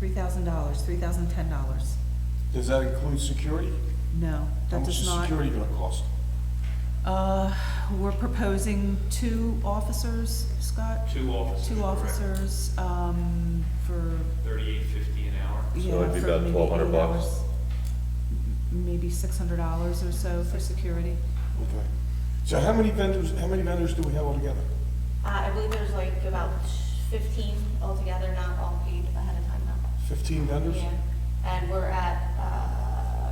Speaker 11: $3,000, $3,010.
Speaker 9: Does that include security?
Speaker 11: No,
Speaker 9: How
Speaker 11: that
Speaker 9: much
Speaker 11: does
Speaker 9: is
Speaker 11: not.
Speaker 9: security gonna cost?
Speaker 11: We're proposing 2 officers, Scott?
Speaker 6: 2 officers.
Speaker 11: 2
Speaker 6: correct.
Speaker 11: officers, for,
Speaker 6: $38.50 an hour.
Speaker 11: yeah,
Speaker 4: it'd be
Speaker 11: for
Speaker 4: about
Speaker 11: maybe
Speaker 4: $1,200
Speaker 11: 8
Speaker 4: bucks?
Speaker 11: hours. Maybe $600 or so for security.
Speaker 9: Okay. So how many vendors do we have altogether?
Speaker 5: I believe there's like about 15 altogether, not all paid ahead of time now.
Speaker 9: 15 vendors?
Speaker 5: Yeah, and we're at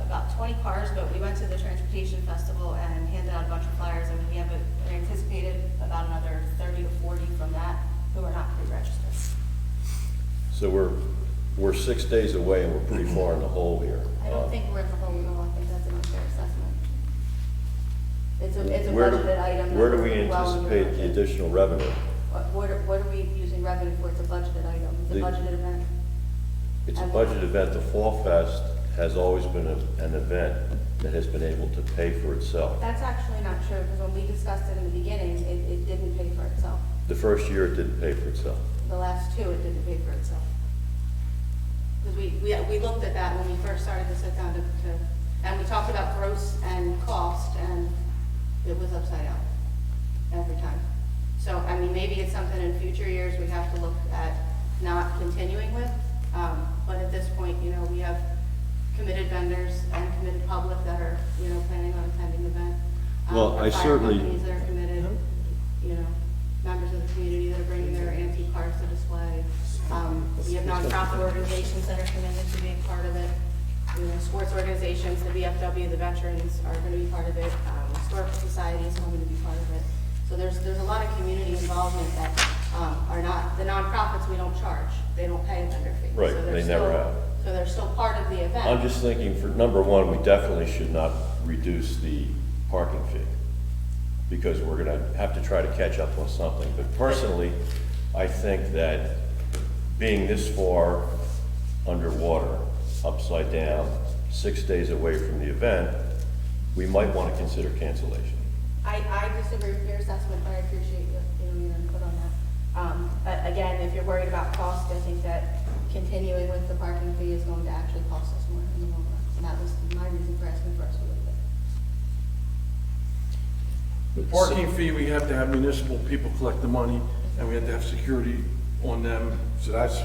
Speaker 5: about 20 cars, but we went to the Transportation Festival and handed out a bunch of flyers, and we anticipated about another 30 to 40 from that who are not pre-registered.
Speaker 4: So we're 6 days away and we're pretty far in the hole here.
Speaker 5: I don't think we're in the hole at all, I think that's an unfair assessment. It's a
Speaker 4: Where do-
Speaker 5: budgeted item. that
Speaker 4: Where do
Speaker 5: we're
Speaker 4: we
Speaker 5: well under
Speaker 4: anticipate the
Speaker 5: budget.
Speaker 4: additional revenue?
Speaker 5: What are we using revenue for? It's a budgeted item, it's a
Speaker 4: The-
Speaker 5: budgeted event.
Speaker 4: It's a
Speaker 5: And-
Speaker 4: budget event. The Fall Fest has always been an event that has been able to pay for itself.
Speaker 5: That's actually not true, because when we discussed it in the beginning, it didn't pay for itself.
Speaker 4: The first year it didn't pay for itself.
Speaker 5: The last 2, it didn't pay for itself. Because we looked at that when we first started to sit down to, and we talked about gross and cost, and it was upside down every time. So, I mean, maybe it's something in future years we have to look at not continuing with, but at this point, you know, we have committed vendors and committed public that are, you know, planning on attending the event.
Speaker 4: Well, I
Speaker 5: fire
Speaker 4: certainly-
Speaker 5: companies that are committed, you know, members of the community that are bringing their antique cars to display. We have nonprofit organizations that are committed to being part of it. You know, sports organizations, the VFW, the veterans are going to be part of it. Historical societies are going to be part of it. So there's a lot of community involvement that are not, the nonprofits we don't charge. They don't pay a vendor fee.
Speaker 4: Right,
Speaker 5: So they're
Speaker 4: they never
Speaker 5: still-
Speaker 4: have.
Speaker 5: So they're still part of the event.
Speaker 4: I'm just thinking, for number one, we definitely should not reduce the parking fee, because we're gonna have to try to catch up on something. But personally, I think that being this far underwater, upside down, 6 days away from the event, we might want to consider cancellation.
Speaker 5: I disagree with your assessment, but I appreciate your input on that. Again, if you're worried about cost, I think that continuing with the parking fee is going to actually cost us more in the long run. And that was my reason for asking for us to leave it.
Speaker 13: The parking fee, we have to have municipal people collect the money, and we have to have security on them, so that's,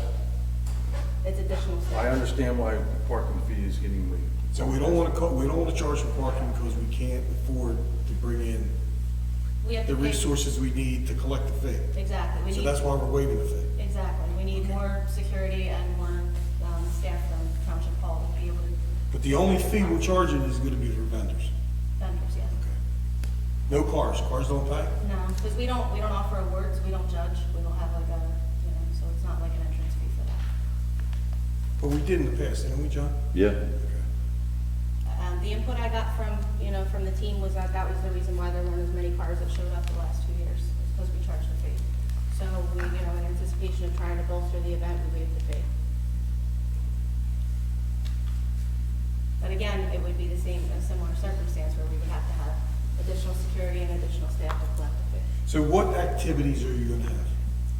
Speaker 5: It's additional
Speaker 13: I
Speaker 5: steps.
Speaker 13: understand why parking fee is getting waived.
Speaker 9: So we don't wanna charge for parking because we can't afford to bring in
Speaker 5: We have to
Speaker 9: the
Speaker 5: pay-
Speaker 9: resources we need to collect the fee.
Speaker 5: Exactly. We
Speaker 9: So
Speaker 5: need-
Speaker 9: that's why we're waiving the fee.
Speaker 5: Exactly. We need more security and more staff from Township Hall to be able to.
Speaker 9: But the only fee we're charging is gonna be for vendors.
Speaker 5: Vendors, yes.
Speaker 9: No cars. Cars don't pay?
Speaker 5: No, because we don't offer awards, we don't judge, we don't have like a, so it's not like an entrance fee for that.
Speaker 9: But we did in the past, didn't we, John?
Speaker 4: Yeah,
Speaker 9: Okay.
Speaker 5: The input I got from the team was that was the reason why there weren't as many cars that showed up the last 2 years, was because we charged the fee. So we, in anticipation of trying to bolster the event, we waived the fee. But again, it would be a similar circumstance where we would have to have additional security and additional staff to collect the fee.
Speaker 9: So what activities are you gonna have?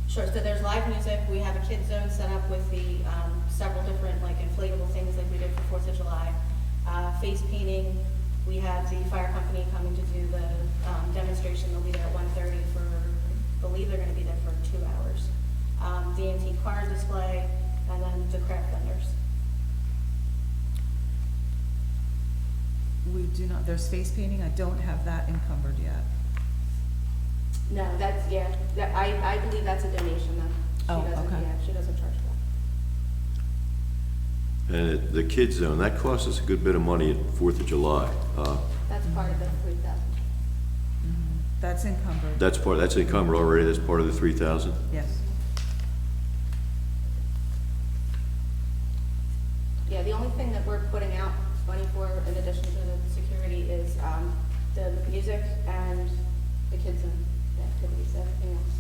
Speaker 5: Sure, so there's live music, we have a kids zone set up with the, several different like inflatable things like we did for 4th of July. Face painting, we have the fire company coming to do the, demonstration, they'll be there at 1:30 for, I believe they're gonna be there for 2 hours. The antique car display, and then the craft vendors.
Speaker 11: We do not, there's face painting, I don't have that encumbered yet.
Speaker 5: No, I believe that's a donation though.
Speaker 11: Oh,
Speaker 5: She doesn't,
Speaker 11: okay.
Speaker 5: yeah, she doesn't charge for that.
Speaker 4: and the kids zone, that costs us a good bit of money at 4th of July.
Speaker 5: That's part of the 3,000.
Speaker 11: That's encumbered,
Speaker 4: That's encumbered already, that's part of the 3,000?
Speaker 11: yes.
Speaker 5: Yeah, the only thing that we're putting out money for, in addition to the security, is the music and the kids and the activities, everything else.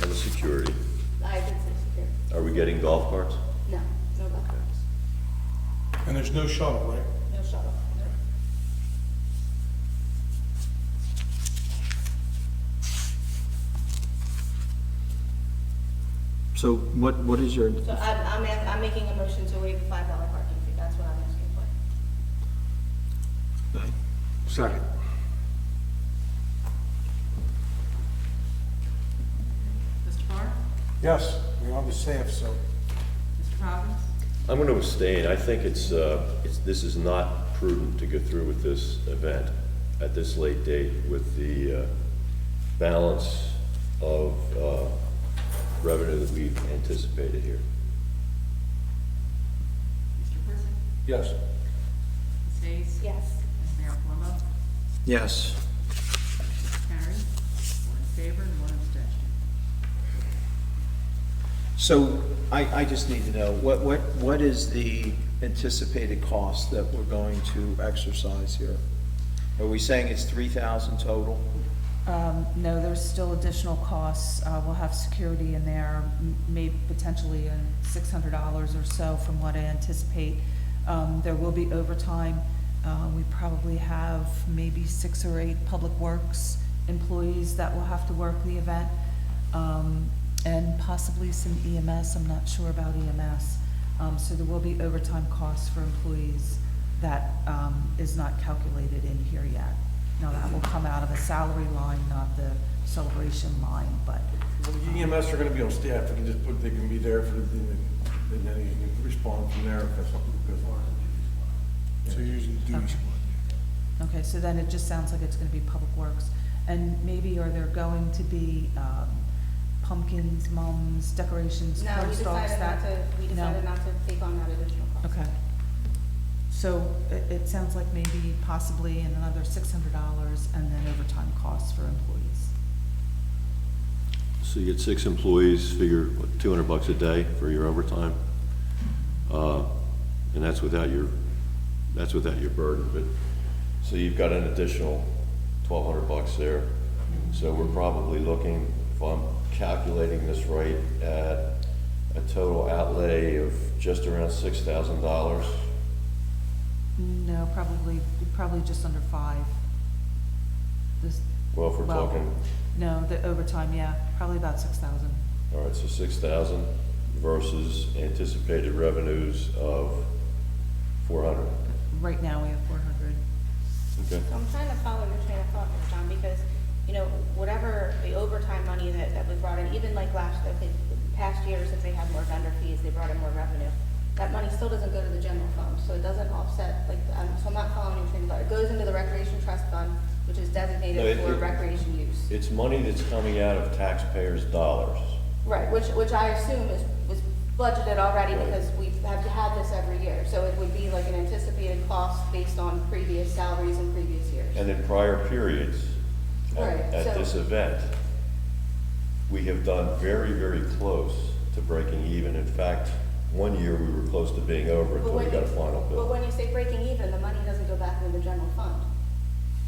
Speaker 4: And the security.
Speaker 5: I did say security.
Speaker 4: Are we getting golf carts?
Speaker 5: No, no golf carts,
Speaker 9: And there's no shuttle, right?
Speaker 5: no shuttle. No.
Speaker 1: So what is your,
Speaker 5: So I'm making a motion to waive the $5 parking fee, that's what I'm asking for.
Speaker 9: Second.
Speaker 3: Mr. Barr?
Speaker 9: Yes, we're on the staff, so.
Speaker 3: Mr. Robbins?
Speaker 4: I'm going to abstain. I think this is not prudent to go through with this event at this late date with the balance of revenue that we've anticipated here.
Speaker 3: Mr. Percy?
Speaker 13: Yes.
Speaker 3: Ms. Hayes?
Speaker 5: Yes.
Speaker 3: And Mayor Plummer?
Speaker 1: yes.
Speaker 3: Carried. 4 in favor and 1 abstention.
Speaker 1: So I just need to know, what is the anticipated cost that we're going to exercise here? Are we saying it's 3,000 total?
Speaker 11: No, there's still additional costs. We'll have security in there, maybe potentially $600 or so from what I anticipate. There will be overtime. We probably have maybe 6 or 8 public works employees that will have to work the event. And possibly some EMS, I'm not sure about EMS. So there will be overtime costs for employees that is not calculated in here yet. Now, that will come out of a salary line, not the celebration line, but,
Speaker 13: Well, the EMS are gonna be on staff, they can be there for the, and then you can respond from there if that's something that goes on.
Speaker 9: So you're using the duty
Speaker 11: Okay.
Speaker 9: squad.
Speaker 11: okay, so then it just sounds like it's gonna be public works. And maybe are there going to be pumpkins, mums, decorations,
Speaker 5: No, we
Speaker 11: corn stalks,
Speaker 5: decided
Speaker 11: that?
Speaker 5: not to take on that additional cost.
Speaker 11: Okay. So it sounds like maybe possibly another $600 and then overtime costs for employees.
Speaker 4: So you get 6 employees, figure, what, $200 a day for your overtime? And that's without your burden, but, so you've got an additional $1,200 there. So we're probably looking, if I'm calculating this right, at a total outlay of just around $6,000.
Speaker 11: No, probably just under 5. This,
Speaker 4: Well, if we're
Speaker 11: Well-
Speaker 4: talking,
Speaker 11: no, the overtime, yeah, probably about 6,000.
Speaker 4: all right, so 6,000 versus anticipated revenues of 400.
Speaker 11: Right now, we have 400.
Speaker 4: Okay.
Speaker 5: So I'm trying to follow your train of thought here, John, because, whatever the overtime money that we brought in, even like past years, if they had more vendor fees, they brought in more revenue. that money still doesn't go to the general fund, so it doesn't offset, like, so I'm not following anything, but it goes into the recreation trust fund, which is
Speaker 4: No,
Speaker 5: designated for recreation use.
Speaker 4: It's money that's coming out of taxpayers' dollars.
Speaker 5: Right, which I assume was budgeted already
Speaker 4: Right.
Speaker 5: because we have had this every year, so it would be like an anticipated cost based on previous salaries in previous years.
Speaker 4: And in prior periods,
Speaker 5: Right,
Speaker 4: at
Speaker 5: so-
Speaker 4: this event, we have done very, very close to breaking even. In fact, one year we were close to being over until we got a final
Speaker 5: But
Speaker 4: bill.
Speaker 5: when you say breaking even, the money doesn't go back into the general fund.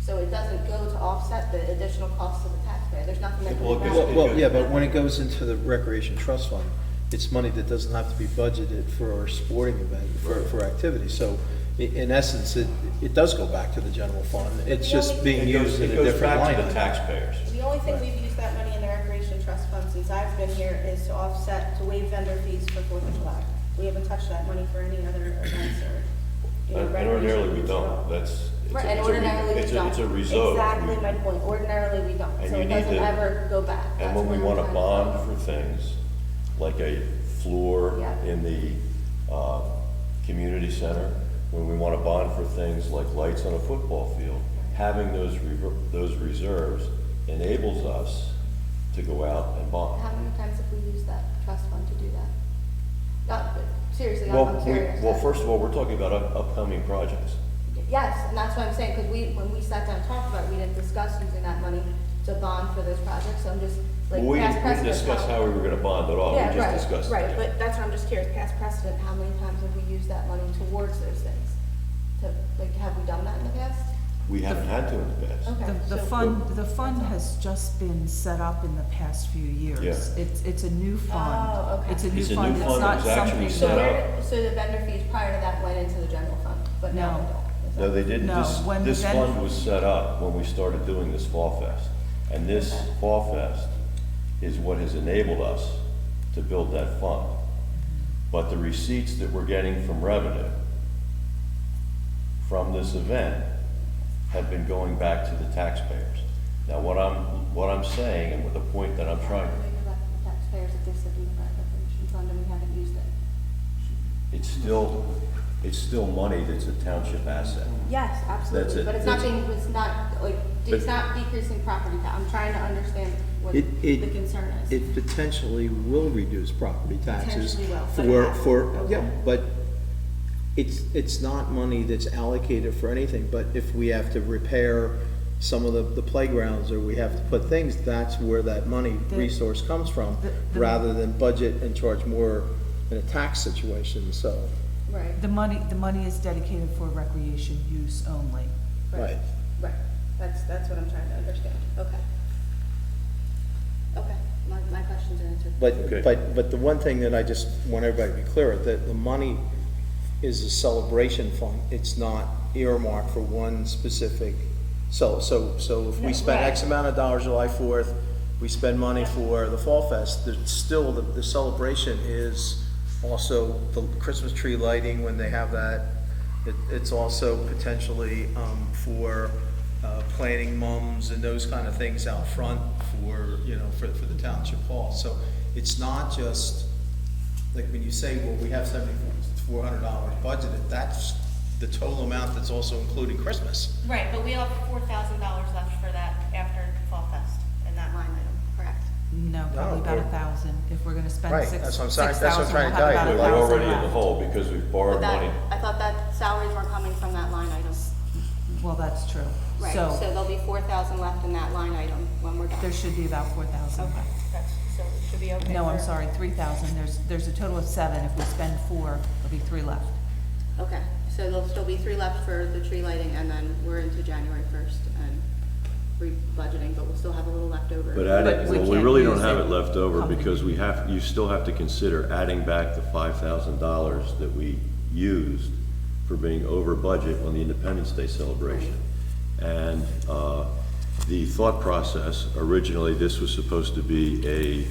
Speaker 5: So it doesn't go to offset the additional costs of the taxpayer. There's nothing that
Speaker 4: Well,
Speaker 5: can
Speaker 4: it
Speaker 5: go
Speaker 4: goes-
Speaker 5: back.
Speaker 1: Well, yeah, but when it goes into the recreation trust fund, it's money that doesn't have to be budgeted for a sporting event, for activity. So in essence, it does go back to the general fund. It's just being used in a different line
Speaker 4: It goes
Speaker 1: item.
Speaker 4: back to the taxpayers.
Speaker 5: The only thing we've used that money in the recreation trust fund since I've been here is to offset, to waive vendor fees for 4th of July. We haven't touched that money for any other events or, you know,
Speaker 4: And
Speaker 5: recreation
Speaker 4: ordinarily we
Speaker 5: use at all.
Speaker 4: don't. That's,
Speaker 5: Right, and ordinarily we don't.
Speaker 4: it's a reserve.
Speaker 5: Exactly my point. Ordinarily we don't.
Speaker 4: And
Speaker 5: So
Speaker 4: you
Speaker 5: it
Speaker 4: need
Speaker 5: doesn't
Speaker 4: to-
Speaker 5: ever go back.
Speaker 4: And
Speaker 5: That's
Speaker 4: when we
Speaker 5: what
Speaker 4: want
Speaker 5: I'm
Speaker 4: to
Speaker 5: trying to
Speaker 4: bond
Speaker 5: say.
Speaker 4: for things, like a floor
Speaker 5: Yeah.
Speaker 4: in the community center, when we want to bond for things like lights on a football field, having those reserves enables us to go out and bond.
Speaker 5: How many times have we used that trust fund to do that? Not, seriously,
Speaker 4: Well,
Speaker 5: I'm curious.
Speaker 4: first of all, we're talking about upcoming projects.
Speaker 5: Yes, and that's what I'm saying, because when we sat down and talked about it, we didn't discuss using that money to bond for those projects, so I'm just, like,
Speaker 4: We
Speaker 5: past
Speaker 4: didn't
Speaker 5: precedent.
Speaker 4: discuss how we were going to bond at all. We
Speaker 5: Yeah,
Speaker 4: just
Speaker 5: right,
Speaker 4: discussed it.
Speaker 5: right, but that's what I'm just curious, past precedent, how many times have we used that money towards those things? To, like, have we done that in the past?
Speaker 4: We haven't had to in the past.
Speaker 5: Okay.
Speaker 11: The
Speaker 5: so-
Speaker 11: the fund has just been set up in the past few years.
Speaker 4: Yeah.
Speaker 11: It's a new fund.
Speaker 5: Oh, okay.
Speaker 11: It's a new
Speaker 4: It's a
Speaker 11: fund,
Speaker 4: new
Speaker 11: it's
Speaker 4: fund
Speaker 11: not
Speaker 4: that's actually
Speaker 11: something
Speaker 4: set
Speaker 11: that.
Speaker 4: up.
Speaker 5: So the vendor fees prior to that went into the general fund, but now
Speaker 11: No.
Speaker 5: they don't. Is
Speaker 4: No,
Speaker 5: that-
Speaker 4: they didn't.
Speaker 11: No, when the
Speaker 4: This
Speaker 11: ven-
Speaker 4: fund was set up when we started doing this Fall Fest. And this
Speaker 5: Okay.
Speaker 4: Fall Fest is what has enabled us to build that fund. But the receipts that we're getting from revenue from this event have been going back to the taxpayers. Now, what I'm saying, and with the point that I'm trying,
Speaker 5: How do they go back to the taxpayers if they sit in the recreation fund and we haven't used it?
Speaker 4: it's still money that's a township asset.
Speaker 5: Yes, absolutely,
Speaker 4: it.
Speaker 5: but it's not
Speaker 4: That's-
Speaker 5: being, it's not, like, it's not decreasing property tax. I'm trying to understand what the concern is.
Speaker 1: It potentially will reduce property taxes.
Speaker 5: Potentially will, but it hasn't.
Speaker 1: Yeah,
Speaker 5: Okay.
Speaker 1: but it's not money that's allocated for anything, but if we have to repair some of the playgrounds, or we have to put things, that's where that money
Speaker 11: The-
Speaker 1: resource comes from,
Speaker 11: the-
Speaker 1: rather than budget and charge more in a tax situation, so,
Speaker 5: Right,
Speaker 11: The money is dedicated for recreation use only.
Speaker 1: right.
Speaker 5: right. That's what I'm trying to understand. Okay. Okay, my question's answered.
Speaker 4: Okay.
Speaker 1: But the one thing that I just want everybody to be clear, that the money is a celebration fund. It's not earmarked for one specific, so if we
Speaker 5: No,
Speaker 1: spend
Speaker 5: right.
Speaker 1: X amount of dollars July 4th, we spend money for the Fall Fest, there's still, the celebration is also the Christmas tree lighting when they have that. It's also potentially for planting mums and those kind of things out front for, for the township hall. So it's not just, like when you say, well, we have $7,400 budgeted, that's the total amount that's also including Christmas.
Speaker 5: Right, but we have $4,000 left for that after Fall Fest in that line item, correct?
Speaker 11: No, probably about 1,000, if we're gonna spend
Speaker 1: Right,
Speaker 11: six,
Speaker 1: that's what I'm
Speaker 11: 6,000,
Speaker 1: saying. That's what I'm trying to tell you.
Speaker 11: we'll have
Speaker 4: We're
Speaker 11: about 1,000
Speaker 4: already in the
Speaker 11: left.
Speaker 4: hole because we've borrowed
Speaker 5: But
Speaker 4: money.
Speaker 5: I thought that salaries weren't coming from that line item.
Speaker 11: Well, that's true.
Speaker 5: Right, so
Speaker 11: So,
Speaker 5: there'll be 4,000 left in that line item when we're done.
Speaker 11: there should be about 4,000.
Speaker 5: Okay, so it should be okay.
Speaker 11: No, I'm
Speaker 5: for-
Speaker 11: sorry, 3,000, there's a total of 7, if we spend 4, there'll be 3 left.
Speaker 5: Okay, so there'll still be 3 left for the tree lighting, and then we're into January 1st and re-budgeting, but we'll still have a little left over.
Speaker 4: But
Speaker 11: But we
Speaker 4: we
Speaker 11: can't
Speaker 4: really don't
Speaker 11: use
Speaker 4: have
Speaker 11: it
Speaker 4: it left over
Speaker 11: publicly.
Speaker 4: because you still have to consider adding back the $5,000 that we used for being over budget on the Independence Day celebration. And the thought process, originally, this was supposed to be a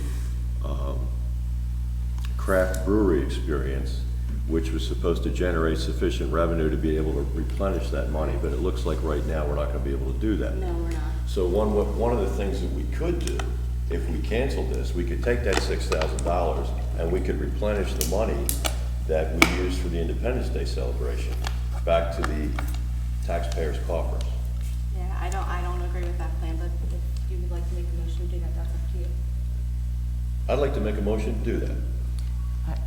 Speaker 4: craft brewery experience, which was supposed to generate sufficient revenue to be able to replenish that money, but it looks like right now we're not gonna be able to do that.
Speaker 5: No, we're not.
Speaker 4: So one of the things that we could do, if we canceled this, we could take that $6,000 and we could replenish the money that we used for the Independence Day celebration back to the taxpayers' coffers.
Speaker 5: Yeah, I don't agree with that plan, but if you would like to make a motion to do that, that's up to you.
Speaker 4: I'd like to make a motion to do that.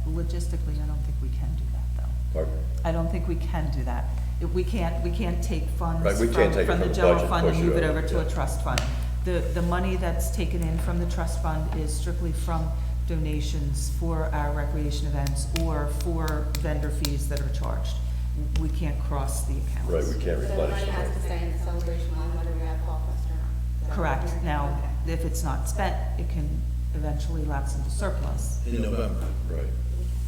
Speaker 11: Logistically, I don't think we can do that, though.
Speaker 4: Pardon?
Speaker 11: I don't think we can do that. We can't take funds
Speaker 4: Right, we can't take it
Speaker 11: from the
Speaker 4: from the
Speaker 11: general
Speaker 4: budget,
Speaker 11: fund and
Speaker 4: push it
Speaker 11: move it
Speaker 4: over,
Speaker 11: over to
Speaker 4: yeah.
Speaker 11: a trust fund. The money that's taken in from the trust fund is strictly from donations for our recreation events or for vendor fees that are charged. We can't cross the accounts.
Speaker 4: Right, we can't
Speaker 5: So the
Speaker 4: replenish
Speaker 5: money has
Speaker 4: it.
Speaker 5: to stay in the celebration line, whether we have Fall Fest or not. Is that
Speaker 11: Correct.
Speaker 5: what you're-
Speaker 11: Now,
Speaker 5: Okay.
Speaker 11: if it's not spent, it can eventually lapse into surplus.
Speaker 1: In November.
Speaker 4: Right,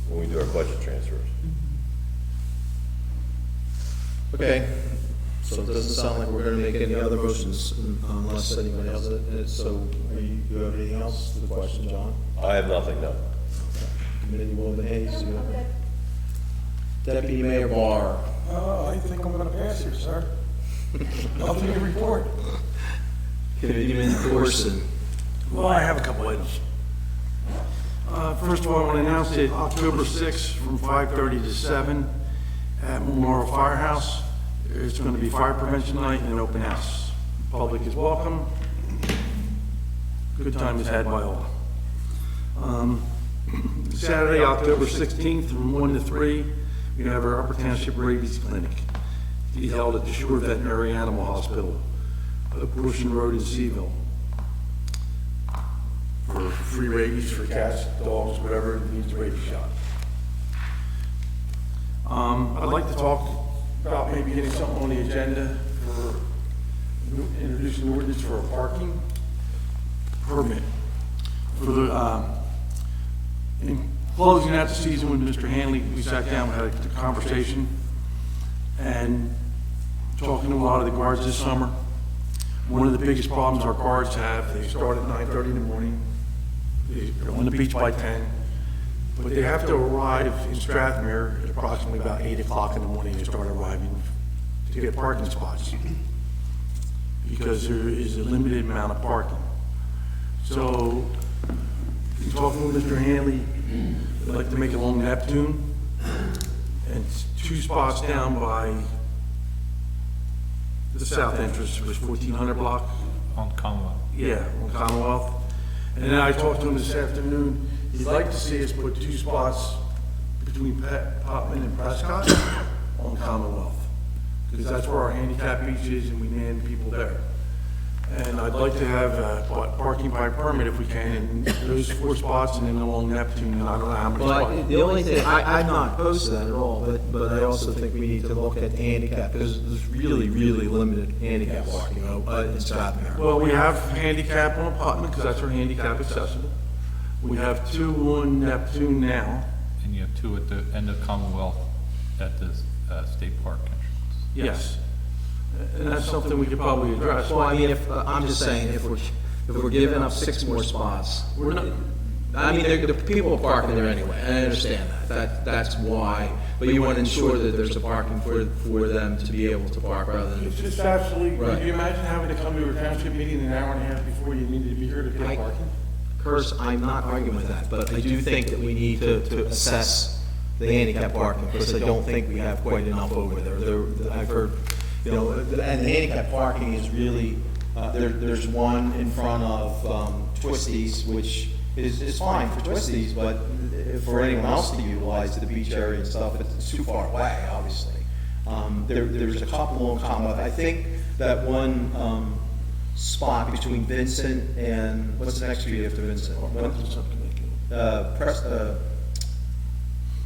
Speaker 4: when we do our budget transfers.
Speaker 1: Okay, so it doesn't sound like we're gonna make any other motions unless anybody else, so you have anything else to the question, John?
Speaker 4: I have nothing, no.
Speaker 1: Committeewoman Hayes, you have? Deputy Mayor Barr.
Speaker 9: I think I'm gonna pass here, sir. Nothing to report.
Speaker 1: Committeeman Thorson.
Speaker 13: Well, I have a couple items. First of all, I want to announce that October 6th from 5:30 to 7 at Memorial Firehouse, it's going to be fire prevention night and an open house. Public is welcome. Good time is had by all. Saturday, October 16th from 1 to 3, we have our Upper Township Rabies Clinic. To be held at the Shore Veterinary Animal Hospital, Oak Portion Road in Seaville. For free rabies for cats, dogs, whatever needs a rabies shot. I'd like to talk about maybe getting something on the agenda for introducing an ordinance for a parking permit. For the, in closing out the season with Mr. Hanley, we sat down, had a conversation, and talking to a lot of the guards this summer. One of the biggest problems our guards have, they start at 9:30 in the morning, they're on the beach by 10, but they have to arrive in Strathmere at approximately about 8 o'clock in the morning to start arriving to get parking spots, because there is a limited amount of parking. So, in talking with Mr. Hanley, I'd like to make it along Neptune, and 2 spots down by the south entrance, was 1400 block.
Speaker 8: On Commonwealth.
Speaker 13: Yeah, on Commonwealth. And then I talked to him this afternoon, he'd like to see us put 2 spots between Potman and Prescott on Commonwealth. Because that's where our handicap beach is and we land people there. And I'd like to have parking by permit if we can, in those 4 spots and then along Neptune, and I don't know how many
Speaker 1: Well,
Speaker 13: spots.
Speaker 1: the only thing, I'm not opposed to that at all, but I also think we need to look at handicap, because there's really, really limited handicap parking in Strathmere.
Speaker 13: Well, we have handicap on Potman, because that's our handicap accessible. We have 2 on Neptune now.
Speaker 8: And you have 2 at the end of Commonwealth at the State Park entrance.
Speaker 13: Yes. And that's something we could probably address.
Speaker 1: Well, I mean, I'm just saying, if we're giving up 6 more spots,
Speaker 13: We're not,
Speaker 1: I mean, the people are parking there anyway, I understand that, that's why, but you want to ensure that there's a parking for them to be able to park rather than.
Speaker 13: it's just absolutely,
Speaker 1: Right.
Speaker 13: could you imagine having to come to a township meeting an hour and a half before you needed to be here to
Speaker 1: I-
Speaker 13: get parking?
Speaker 1: Curse, I'm not arguing with that, but I do think that we need to assess the handicap parking, because I don't think we have quite enough over there. I've heard, you know, and the handicap parking is really, there's one in front of Twisties, which is fine for Twisties, but for anyone else to utilize the beach area and stuff, it's too far away, obviously. There's a couple on Commonwealth. I think that one spot between Vincent and, what's the next street after Vincent?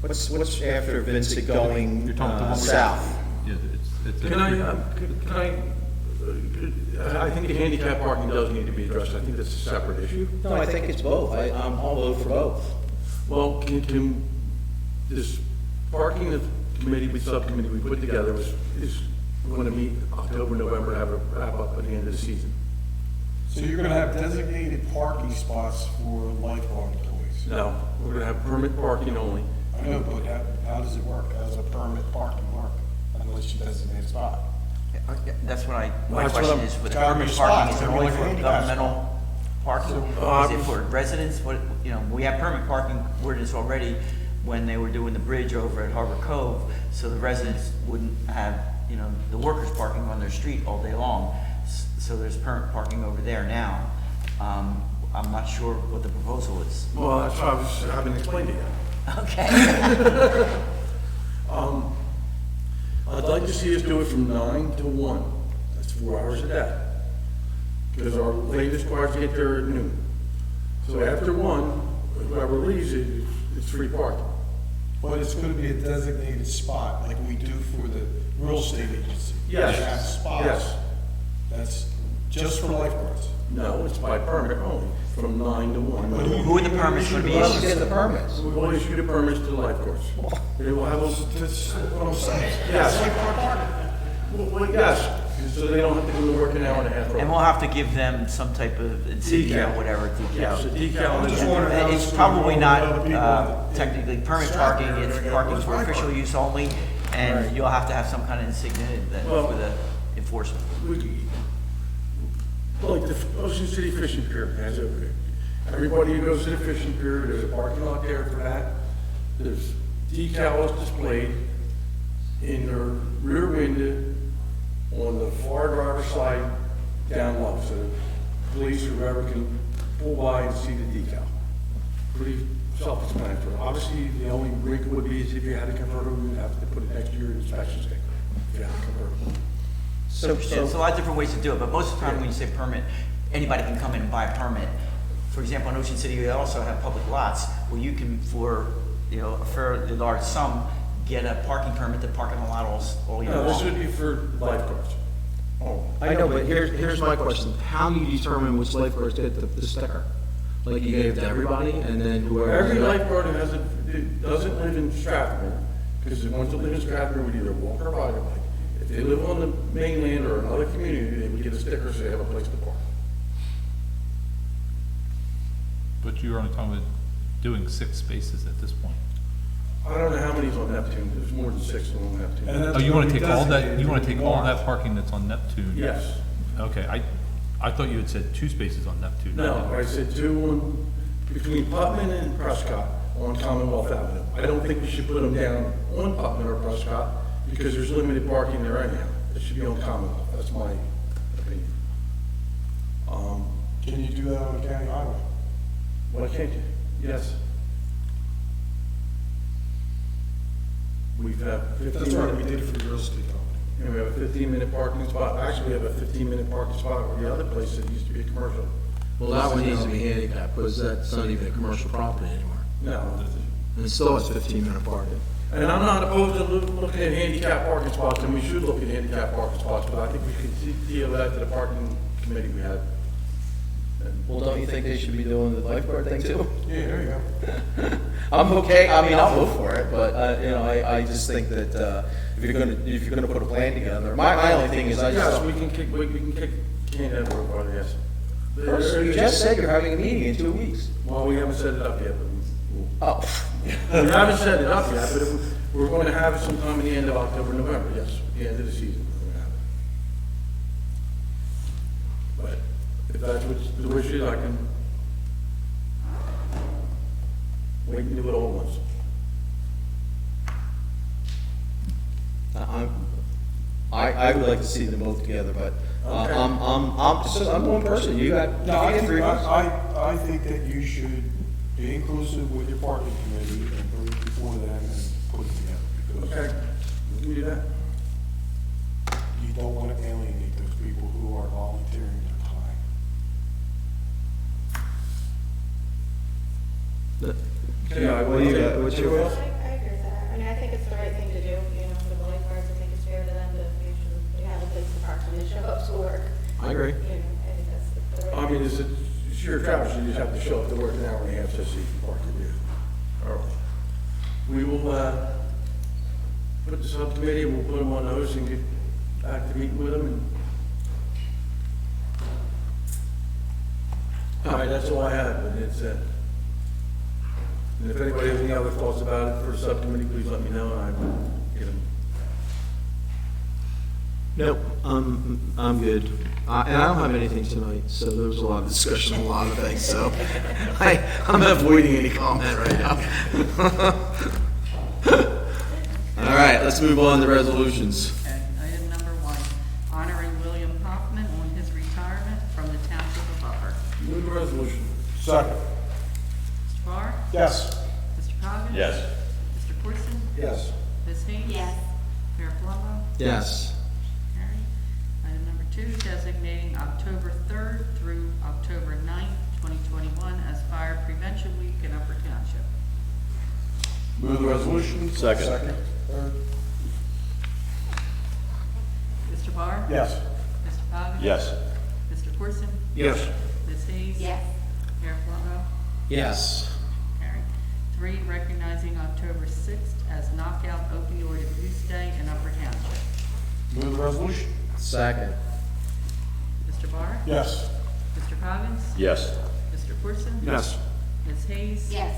Speaker 1: What's after Vincent going
Speaker 8: You're talking about
Speaker 1: south?
Speaker 8: Yeah, it's.
Speaker 13: Can I think the handicap parking does need to be addressed, I think that's a separate issue.
Speaker 1: No, I think it's both. I'll vote for both.
Speaker 13: Well, can this parking the committee, with subcommittee we put together is going to meet October, November, to have a wrap up at the end of the season.
Speaker 9: So you're gonna have designated parking spots for lifeguard employees?
Speaker 13: No, we're going to have permit parking only.
Speaker 9: I know, but how does it work? How does a permit parking work unless you designate a spot?
Speaker 7: That's what my
Speaker 13: That's what
Speaker 7: question
Speaker 13: I'm-
Speaker 7: is, with
Speaker 9: It's
Speaker 7: the
Speaker 9: gotta be
Speaker 7: permit
Speaker 9: a
Speaker 7: parking,
Speaker 9: spot.
Speaker 7: is
Speaker 9: It's
Speaker 7: it
Speaker 9: gotta be
Speaker 7: only
Speaker 9: like a
Speaker 7: for
Speaker 9: handicap
Speaker 7: governmental parking? Is it for residents? What, we have permit parking ordinance already. when they were doing the bridge over at Harbor Cove, so the residents wouldn't have, you know, the workers parking on their street all day long. So there's permanent parking over there now. I'm not sure what the proposal is.
Speaker 13: Well, that's why I haven't explained it yet.
Speaker 7: Okay.
Speaker 13: I'd like to see us do it from 9 to 1. That's 4 hours a day. Because our latest cars get there at noon. So after 1, whoever leaves it, it's free parking.
Speaker 9: But it's gonna be a designated spot, like we do for the real estate agency.
Speaker 13: Yes.
Speaker 9: They have spots.
Speaker 13: Yes.
Speaker 9: That's just for lifeguards.
Speaker 13: No, it's by permit only, from 9 to 1.
Speaker 7: Who are the permits going to be
Speaker 1: Let's
Speaker 7: issued?
Speaker 1: get the permits.
Speaker 13: We will issue the permits to the lifeguards. They will have a,
Speaker 9: That's what I'm saying.
Speaker 13: Yes.
Speaker 9: It's lifeguard parking.
Speaker 13: well, yes, so they don't have to go to work an hour and a half early.
Speaker 7: And we'll have to give them some type of insignia,
Speaker 13: Decal.
Speaker 7: whatever,
Speaker 13: Yes, a
Speaker 7: decal.
Speaker 13: decal.
Speaker 9: I'm just wondering how
Speaker 7: It's
Speaker 9: it's
Speaker 7: probably
Speaker 9: gonna
Speaker 7: not
Speaker 9: go with other people.
Speaker 7: technically permit parking, it's parking for official use only, and you'll have to have some kind of insignia that
Speaker 13: Well-
Speaker 7: for the enforcement.
Speaker 13: Like the Ocean City Fishing Pier has everybody who goes to the fishing pier, there's a parking lot there for that. There's decals displayed in their rear window on the far driver's side down low, so the police or whoever can pull by and see the decal. Pretty self-explanatory. Obviously, the only wrinkle would be is if you had a convertible, you'd have to put it next to your inspection sticker. If you had a convertible.
Speaker 7: There's a lot of different ways to do it, but most of the time when you say permit, anybody can come in and buy a permit. For example, in Ocean City, we also have public lots where you can, for, you know, a fairly large sum, get a parking permit to park in a lot all year
Speaker 13: No, this
Speaker 7: long.
Speaker 13: would be for lifeguards. Oh.
Speaker 1: I know, but here's my question. How do you determine which lifeguards get the sticker? Like you gave it to everybody and then whoever?
Speaker 13: Every lifeguard that doesn't live in Stratford, because the ones that live in Stratford would either walk or ride a bike. If they live on the mainland or another community, they would get a sticker so they have a place to park.
Speaker 8: But you're only talking about doing 6 spaces at this point.
Speaker 13: I don't know how many's on Neptune, there's more than 6 on Neptune.
Speaker 9: And that's
Speaker 8: Oh, you
Speaker 9: gonna
Speaker 8: want to
Speaker 9: be
Speaker 8: take all that,
Speaker 9: designated
Speaker 8: you want to
Speaker 9: to
Speaker 8: take
Speaker 9: be
Speaker 8: all
Speaker 9: marked.
Speaker 8: that parking that's on Neptune?
Speaker 13: Yes.
Speaker 8: Okay, I thought you had said 2 spaces on Neptune.
Speaker 13: No, I said 2 on, between Putnam and Prescott on Commonwealth Avenue. I don't think we should put them down on Putnam or Prescott because there's limited parking there anyhow. It should be on Commonwealth, that's my opinion.
Speaker 9: Can you do that on the county highway?
Speaker 13: Why can't you? Yes. We've had 15
Speaker 9: That's right, we
Speaker 13: minutes.
Speaker 9: did it for the real estate company.
Speaker 13: And we have a 15-minute parking spot. Actually, we have a 15-minute parking spot where the other place that used to be a commercial.
Speaker 1: Well, that one needs to be handicapped because that's not even a commercial property anymore.
Speaker 13: No.
Speaker 1: And it still has 15-minute parking.
Speaker 13: And I'm not opposed to looking at handicap parking spots, and we should look at handicap parking spots, but I think we could deal that to the parking committee we had.
Speaker 1: Well, don't you think they should be doing the lifeguard thing too?
Speaker 9: Yeah, there you go.
Speaker 1: I'm okay, I mean, I'll vote for it, but, you know, I just think that, if you're gonna put a plan together, my only thing is I
Speaker 13: Yes,
Speaker 1: just.
Speaker 13: we can kick can over everybody, yes.
Speaker 1: You just said you're having a meeting in 2 weeks.
Speaker 13: Well, we haven't set it up yet, but
Speaker 1: Oh.
Speaker 13: we haven't set it up yet, but we're going to have it sometime in the end of October, November, yes, the end of the season. We're gonna have it. But if that's what the wish is, I can wait and do it all at once.
Speaker 1: I would like to see them both together, but,
Speaker 13: Okay.
Speaker 1: I'm one person, you got,
Speaker 9: No, I
Speaker 1: you get
Speaker 9: think,
Speaker 1: 3 months.
Speaker 9: I think that you should be inclusive with your parking committee and bring it before them and put it together. Because
Speaker 13: Okay, we can do that.
Speaker 9: you don't want to alienate those people who are volunteering their time.
Speaker 13: Yeah,
Speaker 1: What do you got, what's your?
Speaker 5: I agree with that. I mean, I think it's the right thing to do, you know, for the lifeguards. I think it's fair to them to make sure they have a place to park when they show up to work.
Speaker 1: I agree.
Speaker 5: You know, I think that's the right.
Speaker 13: I mean, it's your travel, so you just have to show up to work an hour and a half just so you can park your vehicle. All right. We will, put the subcommittee, we'll put them on notice and get back to meeting with them and. All right, that's all I have, but it's, and if anybody has any other thoughts about it for the subcommittee, please let me know and I will get them.
Speaker 1: Nope, I'm good. And I don't have anything tonight, so there was a lot of discussion on a lot of things, so I'm avoiding any comment right now. All right, let's move on to resolutions.
Speaker 3: Okay, item number 1, honoring William Hoffman on his retirement from the Township of Upper.
Speaker 13: Move the resolution. Second.
Speaker 3: Mr. Barr?
Speaker 9: Yes.
Speaker 3: Mr. Coggins?
Speaker 4: Yes.
Speaker 3: Mr. Corson?
Speaker 13: Yes.
Speaker 3: Ms. Hayes?
Speaker 5: Yes.
Speaker 3: Mayor Palumbo?
Speaker 1: Yes.
Speaker 3: Carried. Item number 2, designating October 3rd through October 9th, 2021 as Fire Prevention Week in Upper Township.
Speaker 13: Move the resolution.
Speaker 4: Second.
Speaker 13: Third.
Speaker 3: Mr. Barr?
Speaker 9: Yes.
Speaker 3: Mr. Coggins?
Speaker 4: Yes.
Speaker 3: Mr. Corson?
Speaker 1: Yes.
Speaker 3: Ms. Hayes?
Speaker 5: Yes.
Speaker 3: Mayor Palumbo?
Speaker 1: Yes.
Speaker 3: Carried. 3, recognizing October 6th as Knockout Opioid Abuse Day in Upper Township.
Speaker 13: Move the resolution.
Speaker 1: Second.
Speaker 3: Mr. Barr?
Speaker 9: Yes.
Speaker 3: Mr. Coggins?
Speaker 4: Yes.
Speaker 3: Mr. Corson?
Speaker 13: Yes.
Speaker 3: Ms. Hayes?
Speaker 5: Yes.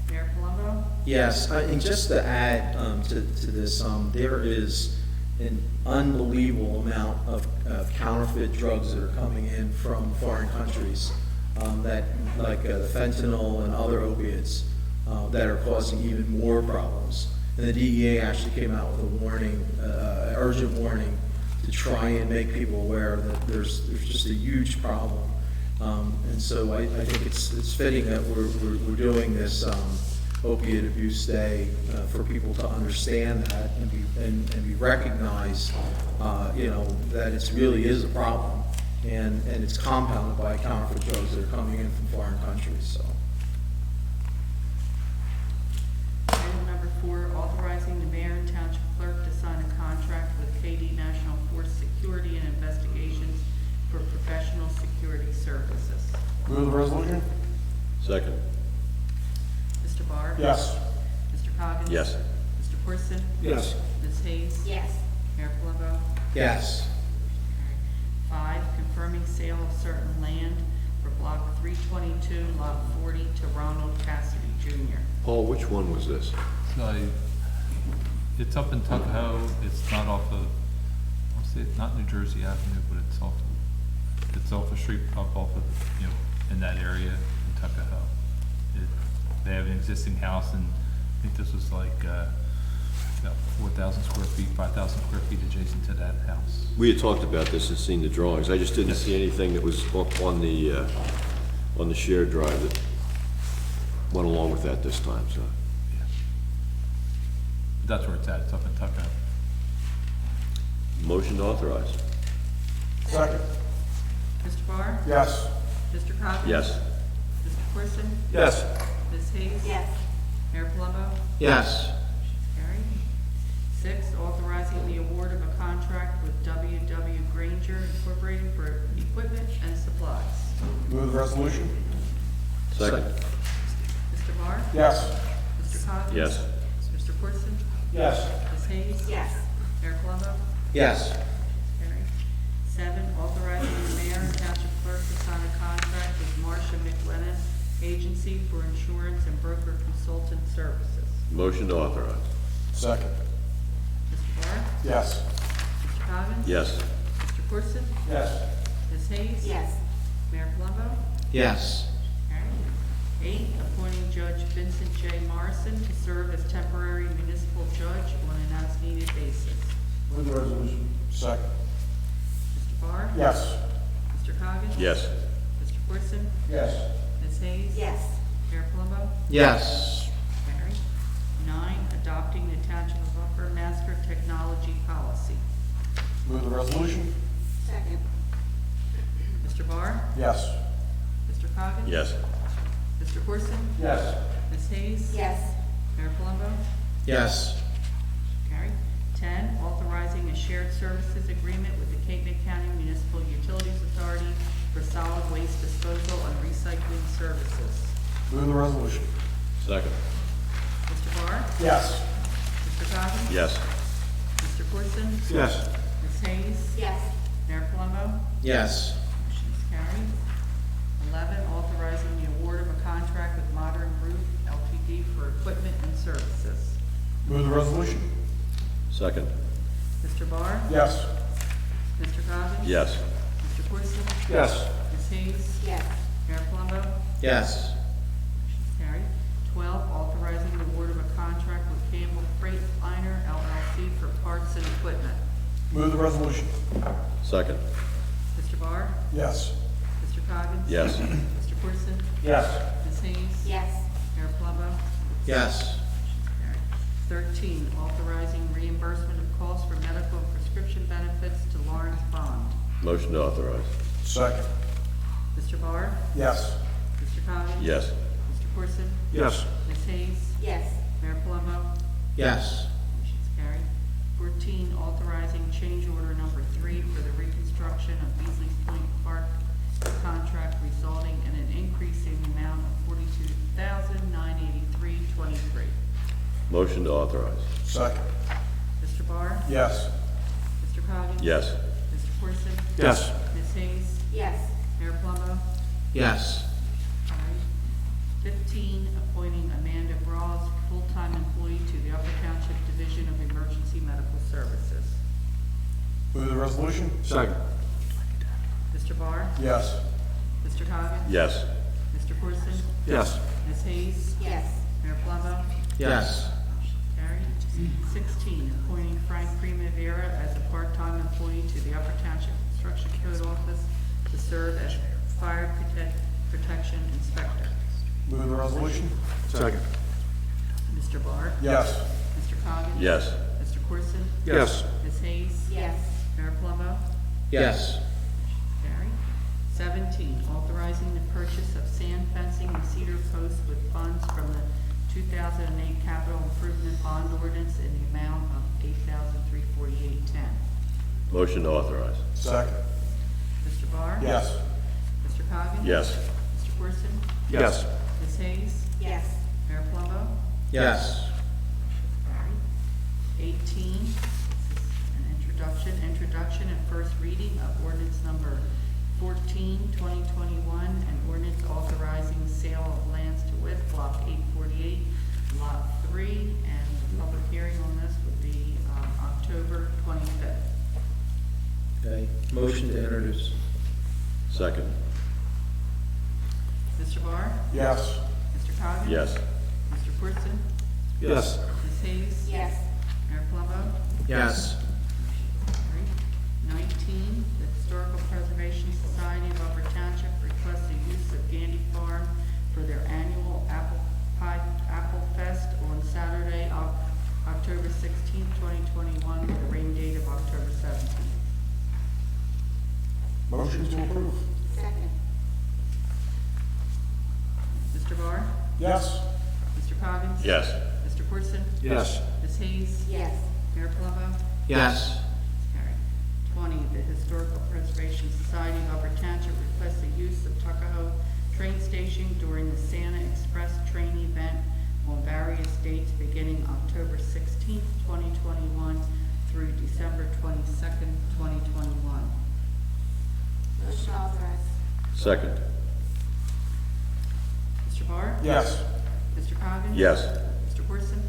Speaker 3: Mayor Palumbo?
Speaker 1: Yes, and just to add to this, there is an unbelievable amount of counterfeit drugs that are coming in from foreign countries, that, like the fentanyl and other opiates, that are causing even more problems. And the DEA actually came out with a warning, urgent warning, to try and make people aware that there's just a huge problem. And so I think it's fitting that we're doing this opiate abuse day for people to understand that and be recognized, that it really is a problem, and it's compounded by counterfeit drugs that are coming in from foreign countries. So.
Speaker 3: Item number 4, authorizing the mayor and township clerk to sign a contract with KD National Force Security and Investigations for professional security services.
Speaker 13: Move the resolution.
Speaker 4: Second.
Speaker 3: Mr. Barr?
Speaker 9: Yes.
Speaker 3: Mr. Coggins?
Speaker 4: Yes.
Speaker 3: Mr. Corson?
Speaker 13: Yes.
Speaker 3: Ms. Hayes?
Speaker 5: Yes.
Speaker 3: Mayor Palumbo?
Speaker 1: Yes.
Speaker 3: 5, confirming sale of certain land for Block 322, Lot 40 to Ronald Cassidy Jr.
Speaker 4: Paul, which one was this?
Speaker 8: It's up in Tuckahoe, it's not off of, I'll say, not New Jersey Avenue, but it's off a street up off of, in that area in Tuckahoe. They have an existing house, and I think this was like, about 4,000 square feet, 5,000 square feet adjacent to that house.
Speaker 4: We had talked about this and seen the drawings. I just didn't see anything that was on the shared drive that went along with that this time, so.
Speaker 8: Yeah. But that's where it's at, it's up in Tuckahoe.
Speaker 4: Motion to authorize.
Speaker 9: Second.
Speaker 3: Mr. Barr?
Speaker 9: Yes.
Speaker 3: Mr. Coggins?
Speaker 4: Yes.
Speaker 3: Mr. Corson?
Speaker 13: Yes.
Speaker 3: Ms. Hayes?
Speaker 5: Yes.
Speaker 3: Mayor Palumbo?
Speaker 1: Yes.
Speaker 3: Carried. 6, authorizing the award of a contract with W.W. Granger Incorporated for equipment and supplies.
Speaker 9: Move the resolution.
Speaker 4: Second.
Speaker 3: Mr. Barr?
Speaker 9: Yes.
Speaker 3: Mr. Coggins?
Speaker 4: Yes.
Speaker 3: Mr. Corson?
Speaker 9: Yes.
Speaker 3: Ms. Hayes?
Speaker 5: Yes.
Speaker 3: Mayor Palumbo?
Speaker 1: Yes.
Speaker 3: Carried. 7, authorizing the mayor and township clerk to sign a contract with Marcia McLennan Agency for Insurance and Broker Consultant Services.
Speaker 4: Motion to authorize.
Speaker 9: Second.
Speaker 3: Mr. Barr?
Speaker 9: Yes.
Speaker 3: Mr. Coggins?
Speaker 4: Yes.
Speaker 3: Mr. Corson?
Speaker 9: Yes.
Speaker 3: Ms. Hayes?
Speaker 5: Yes.
Speaker 3: Mayor Palumbo?
Speaker 1: Yes.
Speaker 3: Carried. 8, appointing Judge Vincent J. Morrison to serve as temporary municipal judge on an as-needed basis.
Speaker 9: Move the resolution. Second.
Speaker 3: Mr. Barr?
Speaker 9: Yes.
Speaker 3: Mr. Coggins?
Speaker 4: Yes.
Speaker 3: Mr. Corson?
Speaker 9: Yes.
Speaker 3: Ms. Hayes?
Speaker 5: Yes.
Speaker 3: Mayor Palumbo?
Speaker 1: Yes.
Speaker 3: Carried. 9, adopting the Township of Upper Master Technology Policy.
Speaker 9: Move the resolution.
Speaker 5: Second.
Speaker 3: Mr. Barr?
Speaker 9: Yes.
Speaker 3: Mr. Coggins?
Speaker 4: Yes.
Speaker 3: Mr. Corson?
Speaker 9: Yes.
Speaker 3: Ms. Hayes?
Speaker 5: Yes.
Speaker 3: Mayor Palumbo?
Speaker 1: Yes.
Speaker 3: Carried. 10, authorizing a shared services agreement with the Caitlyn County Municipal Utilities Authority for solid waste disposal and recycling services.
Speaker 9: Move the resolution.
Speaker 4: Second.
Speaker 3: Mr. Barr?
Speaker 9: Yes.
Speaker 3: Mr. Coggins?
Speaker 4: Yes.
Speaker 3: Mr. Corson?
Speaker 9: Yes.
Speaker 3: Ms. Hayes?
Speaker 5: Yes.
Speaker 3: Mayor Palumbo?
Speaker 1: Yes.
Speaker 3: Motion is carried. 11, authorizing the award of a contract with Modern Group Ltd. for equipment and services.
Speaker 9: Move the resolution.
Speaker 4: Second.
Speaker 3: Mr. Barr?
Speaker 9: Yes.
Speaker 3: Mr. Goggins?
Speaker 4: Yes.
Speaker 3: Mr. Corson?
Speaker 13: Yes.
Speaker 3: Ms. Hayes?
Speaker 5: Yes.
Speaker 3: Mayor Palumbo?
Speaker 1: Yes.
Speaker 3: Motion's carried. 12, authorizing the award of a contract with Campbell Freightliner LLC for parts and equipment.
Speaker 9: Move the resolution.
Speaker 4: Second.
Speaker 3: Mr. Barr?
Speaker 9: Yes.
Speaker 3: Mr. Coggins?
Speaker 4: Yes.
Speaker 3: Mr. Corson?
Speaker 13: Yes.
Speaker 3: Ms. Hayes?
Speaker 5: Yes.
Speaker 3: Mayor Palumbo?
Speaker 1: Yes.
Speaker 3: Carried. 13, authorizing reimbursement of costs for medical and prescription benefits to Lawrence Bond.
Speaker 4: Motion to authorize.
Speaker 9: Second.
Speaker 3: Mr. Barr?
Speaker 9: Yes.
Speaker 3: Mr. Coggins?
Speaker 4: Yes.
Speaker 3: Mr. Corson?
Speaker 13: Yes.
Speaker 3: Ms. Hayes?
Speaker 5: Yes.
Speaker 3: Mayor Palumbo?
Speaker 1: Yes.
Speaker 3: Motion's carried. 14, authorizing change order number 3 for the reconstruction of Beasley's Point Park contract resulting in an increase in the amount of $42,983.23.
Speaker 4: Motion to authorize.
Speaker 9: Second.
Speaker 3: Mr. Barr?
Speaker 9: Yes.
Speaker 3: Mr. Coggins?
Speaker 4: Yes.
Speaker 3: Mr. Corson?
Speaker 13: Yes.
Speaker 3: Ms. Hayes?
Speaker 5: Yes.
Speaker 3: Mayor Palumbo?
Speaker 1: Yes.
Speaker 3: Carried. 15, appointing Amanda Bras, full-time employee to the Upper Township Division of Emergency Medical Services.
Speaker 9: Move the resolution.
Speaker 13: Second.
Speaker 3: Mr. Barr?
Speaker 9: Yes.
Speaker 3: Mr. Coggins?
Speaker 4: Yes.
Speaker 3: Mr. Corson?
Speaker 13: Yes.
Speaker 3: Ms. Hayes?
Speaker 5: Yes.
Speaker 3: Mayor Palumbo?
Speaker 1: Yes.
Speaker 3: Carried. 16, appointing Frank Primavera as a part-time employee to the Upper Township Construction Code Office to serve as Fire Protection Inspector.
Speaker 9: Move the resolution.
Speaker 13: Second.
Speaker 3: Mr. Barr?
Speaker 9: Yes.
Speaker 3: Mr. Coggins?
Speaker 4: Yes.
Speaker 3: Mr. Corson?
Speaker 13: Yes.
Speaker 3: Ms. Hayes?
Speaker 5: Yes.
Speaker 3: Mayor Palumbo?
Speaker 1: Yes.
Speaker 3: Carried. 17, authorizing the purchase of sand fencing and cedar posts with funds from the 2008 Capital Improvement Bond Ordinance in the amount of $8,348.10.
Speaker 4: Motion to authorize.
Speaker 9: Second.
Speaker 3: Mr. Barr?
Speaker 9: Yes.
Speaker 3: Mr. Coggins?
Speaker 4: Yes.
Speaker 3: Mr. Corson?
Speaker 13: Yes.
Speaker 3: Ms. Hayes?
Speaker 5: Yes.
Speaker 3: Mayor Palumbo?
Speaker 1: Yes.
Speaker 3: Carried. 18, this is an introduction and first reading of ordinance number 14, 2021, and ordinance authorizing sale of lands to wit, block 848, lot 3, and the public hearing on this would be October 25th.
Speaker 1: Okay. Motion to introduce.
Speaker 4: Second.
Speaker 3: Mr. Barr?
Speaker 9: Yes.
Speaker 3: Mr. Coggins?
Speaker 4: Yes.
Speaker 3: Mr. Corson?
Speaker 13: Yes.
Speaker 3: Ms. Hayes?
Speaker 5: Yes.
Speaker 3: Mayor Palumbo?
Speaker 1: Yes.
Speaker 3: 19, the Historical Preservation Society of Upper Township requests the use of Gandy Farm for their annual Apple Fest on Saturday, October 16th, 2021, with a rain date of October 17th.
Speaker 9: Motion to approve.
Speaker 5: Second.
Speaker 3: Mr. Barr?
Speaker 9: Yes.
Speaker 3: Mr. Coggins?
Speaker 4: Yes.
Speaker 3: Mr. Corson?
Speaker 13: Yes.
Speaker 3: Ms. Hayes?
Speaker 5: Yes.
Speaker 3: Mayor Palumbo?
Speaker 1: Yes.
Speaker 3: Carried. 20, the Historical Preservation Society of Upper Township requests the use of Tuckahoe train station during the Santa Express train event on various dates beginning October 16th, 2021 through December 22nd, 2021.
Speaker 5: Motion authorized.
Speaker 4: Second.
Speaker 3: Mr. Barr?
Speaker 9: Yes.
Speaker 3: Mr. Coggins?
Speaker 4: Yes.
Speaker 3: Mr. Corson?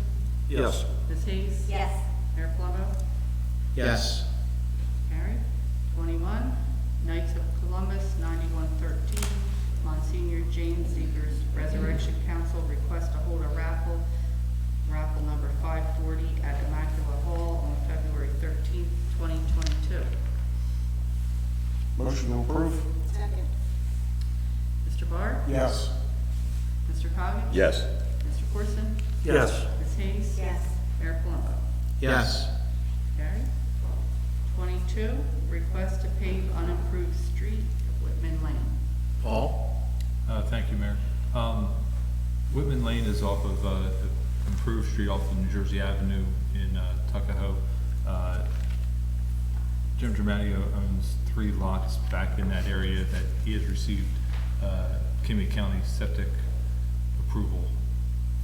Speaker 13: Yes.
Speaker 3: Ms. Hayes?
Speaker 5: Yes.
Speaker 3: Mayor Palumbo?
Speaker 1: Yes.
Speaker 3: Carried. 21, Knights of Columbus, 9113, Monsignor James Zeger's Resurrection Council request to hold a raffle number 540 at Immaculate Hall on February 13th, 2022.
Speaker 9: Motion to approve.
Speaker 5: Second.
Speaker 3: Mr. Barr?
Speaker 9: Yes.
Speaker 3: Mr. Coggins?
Speaker 4: Yes.
Speaker 3: Mr. Corson?
Speaker 13: Yes.
Speaker 3: Ms. Hayes?
Speaker 5: Yes.
Speaker 3: Mayor Palumbo?
Speaker 1: Yes.
Speaker 3: Carried. 22, request to pave unimproved street of Whitman Lane.
Speaker 1: Paul?
Speaker 8: Thank you, Mayor. Whitman Lane is off of improved street off of New Jersey Avenue in Tuckahoe. Jim Germanio owns 3 lots back in that area that he has received Kenyan County septic approval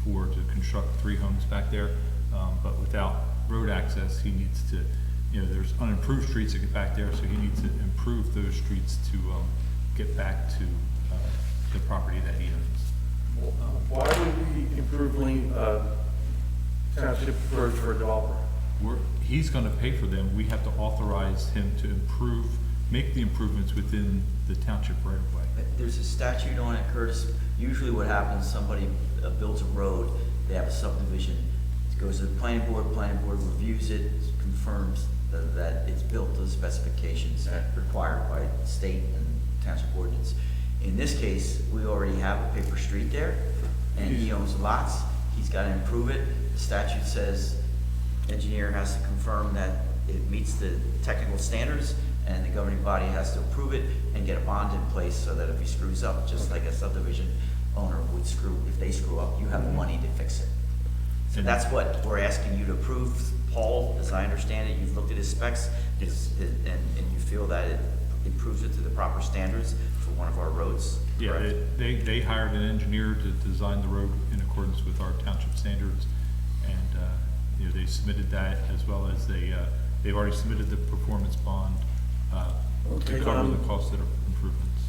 Speaker 8: for to construct 3 homes back there. But without road access, he needs to, there's unimproved streets that get back there, so he needs to improve those streets to get back to the property that he owns.
Speaker 13: Why would we improve Lane, township roads for a developer?
Speaker 8: he's gonna pay for them, we have to authorize him to make the improvements within the township right of way.
Speaker 7: There's a statute on it, Curtis. Usually what happens, somebody builds a road, they have a subdivision, it goes to the planning board reviews it, confirms that it's built to the specifications required by state and township ordinance. In this case, we already have a paper street there, and he owns lots, he's gotta improve it. The statute says engineer has to confirm that it meets the technical standards, and the governing body has to approve it and get a bond in place so that if he screws up, just like a subdivision owner would if they screw up, you have the money to fix it. So that's what we're asking you to approve. Paul, as I understand it, you've looked at his specs, and you feel that it improves it to the proper standards for one of our roads?
Speaker 8: Yeah,
Speaker 7: correct?
Speaker 8: they hired an engineer to design the road in accordance with our township standards, and, they submitted that, as well as they've already submitted the performance bond, to cover the cost of the improvements.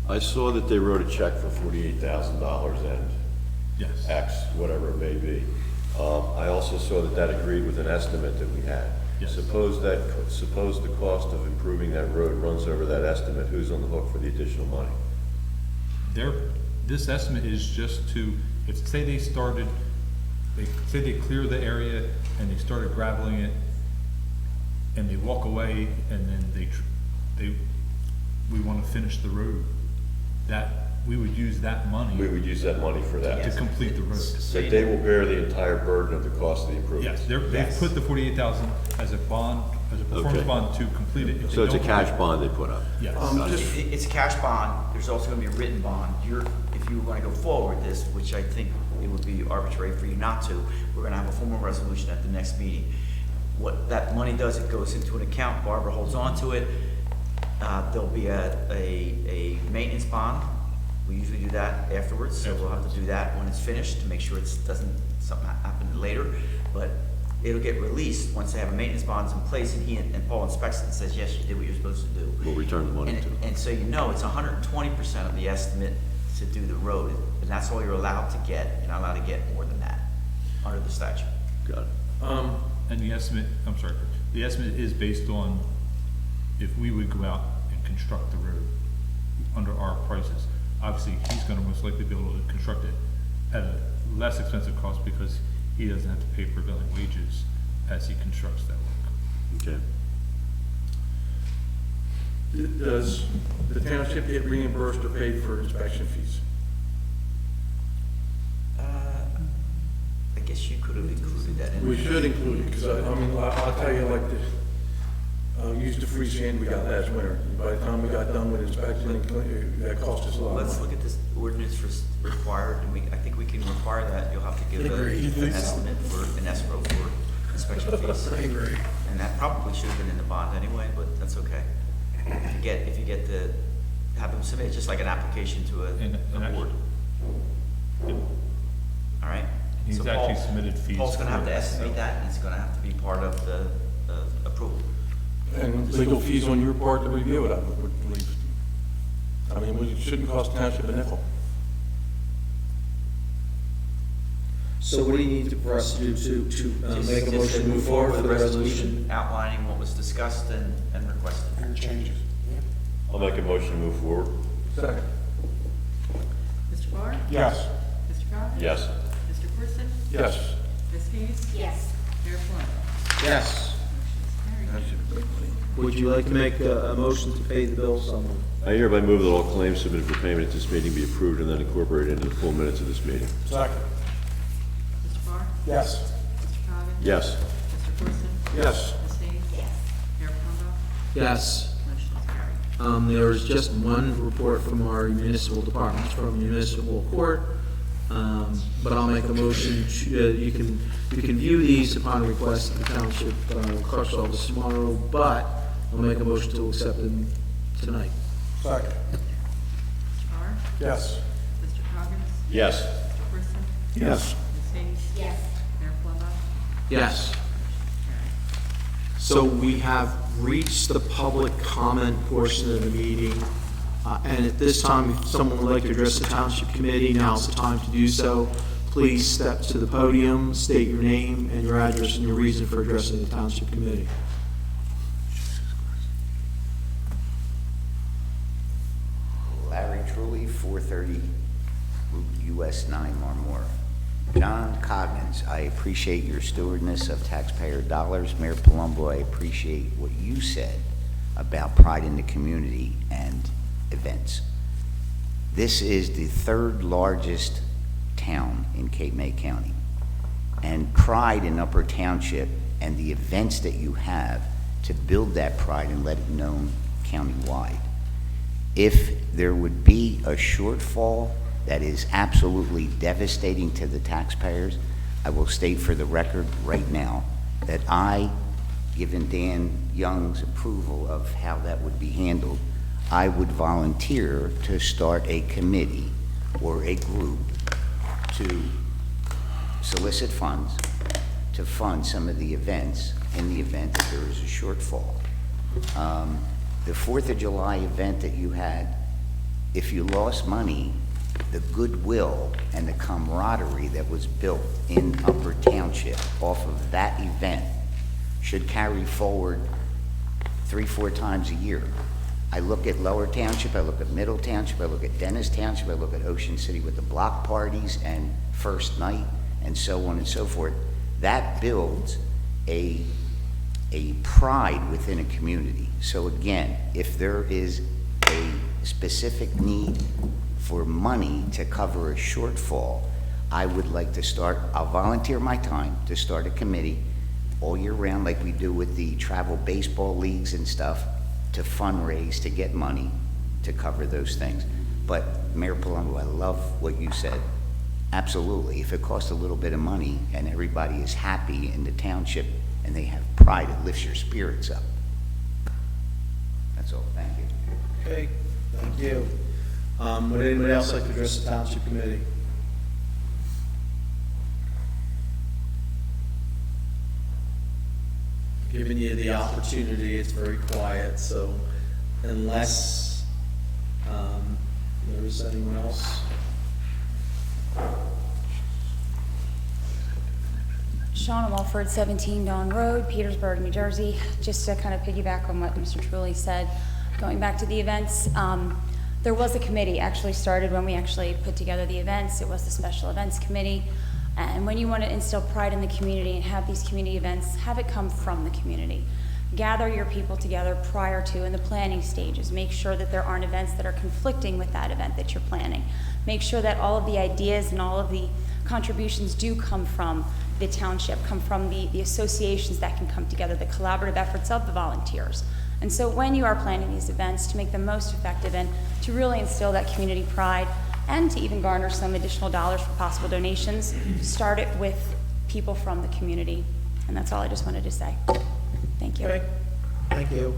Speaker 4: I saw that they wrote a check for $48,000 and
Speaker 8: Yes.
Speaker 4: X, whatever it may be. I also saw that agreed with an estimate that we had.
Speaker 8: Yes.
Speaker 4: Suppose the cost of improving that road runs over that estimate, who's on the hook for the additional money?
Speaker 8: This estimate is just to, say they clear the area and they started graveling it, and they walk away, and then we want to finish the road, that, we would use that money
Speaker 4: We would use that money for
Speaker 8: to
Speaker 4: that.
Speaker 8: complete the road.
Speaker 4: That they will bear the entire burden of the cost of the improvements.
Speaker 8: Yes, they've put the 48,000 as a bond, as a performance
Speaker 4: Okay.
Speaker 8: bond to complete it. If they
Speaker 4: So it's a
Speaker 8: don't-
Speaker 4: cash bond they put up?
Speaker 8: Yes.
Speaker 7: It's a cash bond, there's also gonna be a written bond. If you wanna go forward with this, which I think it would be arbitrary for you not to, we're gonna have a formal resolution at the next meeting. What that money does, it goes into an account, Barbara holds on to it. There'll be a maintenance bond. We usually do that afterwards, so we'll have to do that when it's finished to make sure something happen later. But it'll get released once they have a maintenance bonds in place, and and Paul inspects it and says, yes, you did what you're supposed to do.
Speaker 4: We'll return the money to them.
Speaker 7: And so it's 120% of the estimate to do the road, and that's all you're allowed to get. You're not allowed to get more than that under the statute.
Speaker 4: Got it.
Speaker 8: And the estimate is based on if we would go out and construct the road under our prices. Obviously, he's gonna most likely be able to construct it at a less expensive cost because he doesn't have to pay prevailing wages as he constructs that work.
Speaker 4: Okay.
Speaker 13: Does the township get reimbursed or paid for inspection fees?
Speaker 7: I guess you could have included that in.
Speaker 13: We should include it, because I'll tell you like this. Used the free sand we got last winter. By the time we got done with inspection, that cost us a lot of money.
Speaker 7: Let's look at this ordinance for required, and I think we can require that. You'll have to give an estimate for an escrow for inspection fees.
Speaker 13: I agree.
Speaker 7: And that probably should have been in the bond anyway, but that's okay. If you get the, have them submit just like an application to
Speaker 8: And
Speaker 7: a board. All right?
Speaker 8: He's
Speaker 7: So
Speaker 8: actually
Speaker 7: Paul-
Speaker 8: submitted fees.
Speaker 7: Paul's gonna have
Speaker 8: for
Speaker 7: to
Speaker 8: it,
Speaker 7: estimate
Speaker 8: so-
Speaker 7: that, and it's gonna have to be part of the approval.
Speaker 13: And legal fees on your part to review it, I would believe. We shouldn't cost township a nickel.
Speaker 1: So what do you need for us to do to make a
Speaker 7: Just
Speaker 1: motion to move forward for the resolution?
Speaker 7: Outlining what was discussed and requested.
Speaker 9: And changes.
Speaker 4: I'll make a motion to move forward.
Speaker 13: Second.
Speaker 3: Mr. Barr?
Speaker 13: Yes.
Speaker 3: Mr. Cobb?
Speaker 4: Yes.
Speaker 3: Mr. Corson?
Speaker 13: Yes.
Speaker 3: Ms. Hayes?
Speaker 5: Yes.
Speaker 3: Mayor Plummer?
Speaker 1: Yes.
Speaker 3: Motion is carried.
Speaker 1: Would you like to make a motion to pay the bills? Someone?
Speaker 4: I hereby move that all claims submitted for payment at this meeting be approved and then incorporated into the full minutes of this meeting.
Speaker 9: Second.
Speaker 3: Mr. Barr?
Speaker 9: Yes.
Speaker 3: Mr. Cobb?
Speaker 4: Yes.
Speaker 3: Mr. Corson?
Speaker 13: Yes.
Speaker 3: Ms. Hayes?
Speaker 5: Yes.
Speaker 3: Mayor Plummer?
Speaker 1: Yes.
Speaker 3: Motion is carried.
Speaker 1: There is just one report from our municipal departments from municipal court. But I'll make a motion, you can view these upon request of the township clerk's office tomorrow, but I'll make a motion to accept them tonight.
Speaker 9: Second.
Speaker 3: Mr. Barr?
Speaker 9: Yes.
Speaker 3: Mr. Coggins?
Speaker 4: Yes.
Speaker 3: Mr. Corson?
Speaker 13: Yes.
Speaker 3: Ms. Hayes?
Speaker 5: Yes.
Speaker 3: Mayor Plummer?
Speaker 1: Yes.
Speaker 3: Motion is carried.
Speaker 1: So we have reached the public comment portion of the meeting. And at this time, if someone would like to address the township committee, now's the time to do so. please step to the podium, state your name and your address and your reason for addressing the Township Committee.
Speaker 14: Larry Truly, 430 Route US 9 Marmora. John Coggins, I appreciate your stewardness of taxpayer dollars. Mayor Palumbo, I appreciate what you said about pride in the community and events. This is the third largest town in Cape May County. And pride in Upper Township and the events that you have to build that pride and let it known countywide. If there would be a shortfall that is absolutely devastating to the taxpayers, I will state for the record right now that I, given Dan Young's approval of how that would be handled, I would volunteer to start a committee or a group to solicit funds to fund some of the events in the event that there is a shortfall. The 4th of July event that you had, if you lost money, the goodwill and the camaraderie that was built in Upper Township off of that event should carry forward 3-4 times a year. I look at Lower Township, I look at Middle Township, I look at Dennis Township, I look at Ocean City with the block parties and first night and so on and so forth. That builds a pride within a community. So again, if there is a specific need for money to cover a shortfall, I would like to start, I'll volunteer my time to start a committee all year round like we do with the travel baseball leagues and stuff to fundraise, to get money to cover those things. But Mayor Palumbo, I love what you said. Absolutely, if it costs a little bit of money and everybody is happy in the township and they have pride, it lifts your spirits up. That's all, thank you.
Speaker 1: Okay, thank you. Would anybody else like to address the Township Committee? Giving you the opportunity, it's very quiet, so unless there's anyone else.
Speaker 15: Shauna Mulford, 17 Dawn Road, Petersburg, New Jersey. Just to kind of piggyback on what Mr. Trulli said, going back to the events, there was a committee actually started when we actually put together the events. It was the Special Events Committee. And when you want to instill pride in the community and have these community events, have it come from the community. Gather your people together prior to in the planning stages. Make sure that there aren't events that are conflicting with that event that you're planning. Make sure that all of the ideas and all of the contributions do come from the township, come from the associations that can come together, the collaborative efforts of the volunteers. And so when you are planning these events, to make them most effective and to really instill that community pride and to even garner some additional dollars for possible donations, start it with people from the community. And that's all I just wanted to say. Thank you.
Speaker 1: Okay, thank you.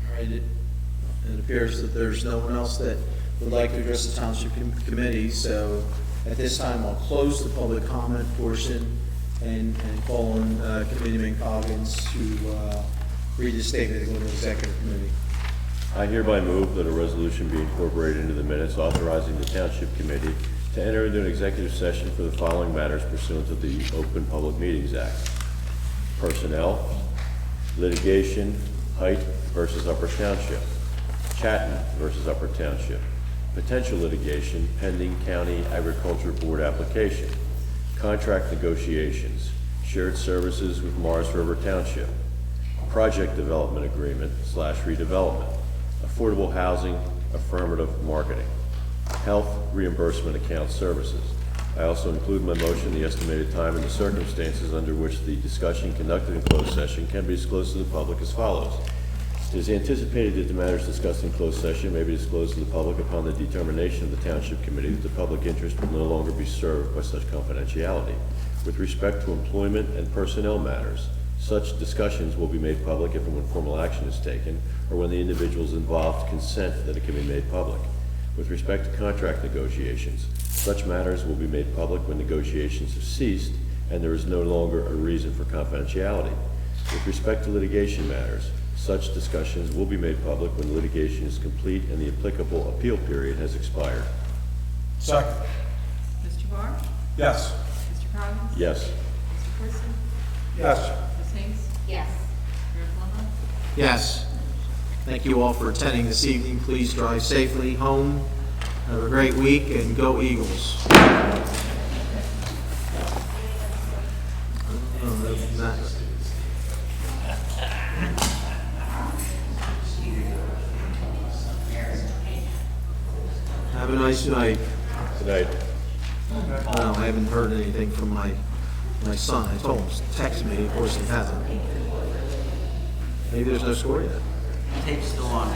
Speaker 1: All right, it appears that there's no one else that would like to address the Township Committee, so at this time I'll close the public comment portion and call on Committeeman Coggins to read the statement and go to Executive Committee.
Speaker 4: I hereby move that a resolution be incorporated into the minutes authorizing the Township Committee to enter into an executive session for the following matters pursuant to the Open Public Meetings Act. Personnel, litigation, Height versus Upper Township, Chatton versus Upper Township, potential litigation pending County Agriculture Board application, contract negotiations, shared services with Morris River Township, project development agreement / redevelopment, affordable housing, affirmative marketing, health reimbursement account services. I also include in my motion the estimated time and the circumstances under which the discussion conducted in closed session can be disclosed to the public as follows. It is anticipated that the matters discussed in closed session may be disclosed to the public upon the determination of the Township Committee that the public interest will no longer be served by such confidentiality. With respect to employment and personnel matters, such discussions will be made public if and when formal action is taken, or when the individuals involved consent that it can be made public. With respect to contract negotiations, such matters will be made public when negotiations have ceased and there is no longer a reason for confidentiality. With respect to litigation matters, Such discussions will be made public when litigation is complete and the applicable appeal period has expired.
Speaker 9: Second.
Speaker 3: Mr. Barr?
Speaker 9: Yes.
Speaker 3: Mr. Coggins?
Speaker 4: Yes.
Speaker 3: Mr. Corson?
Speaker 9: Yes.
Speaker 3: Ms. Hayes?
Speaker 5: Yes.
Speaker 3: Mayor Plummer?
Speaker 1: Yes. Thank you all for attending this evening. Please drive safely home. Have a great week and go Eagles. Have a nice night.
Speaker 4: Good night.
Speaker 1: No, I haven't heard anything from my son. I told him to text me, of course he hasn't. Maybe there's no score yet.
Speaker 7: Tape's still on.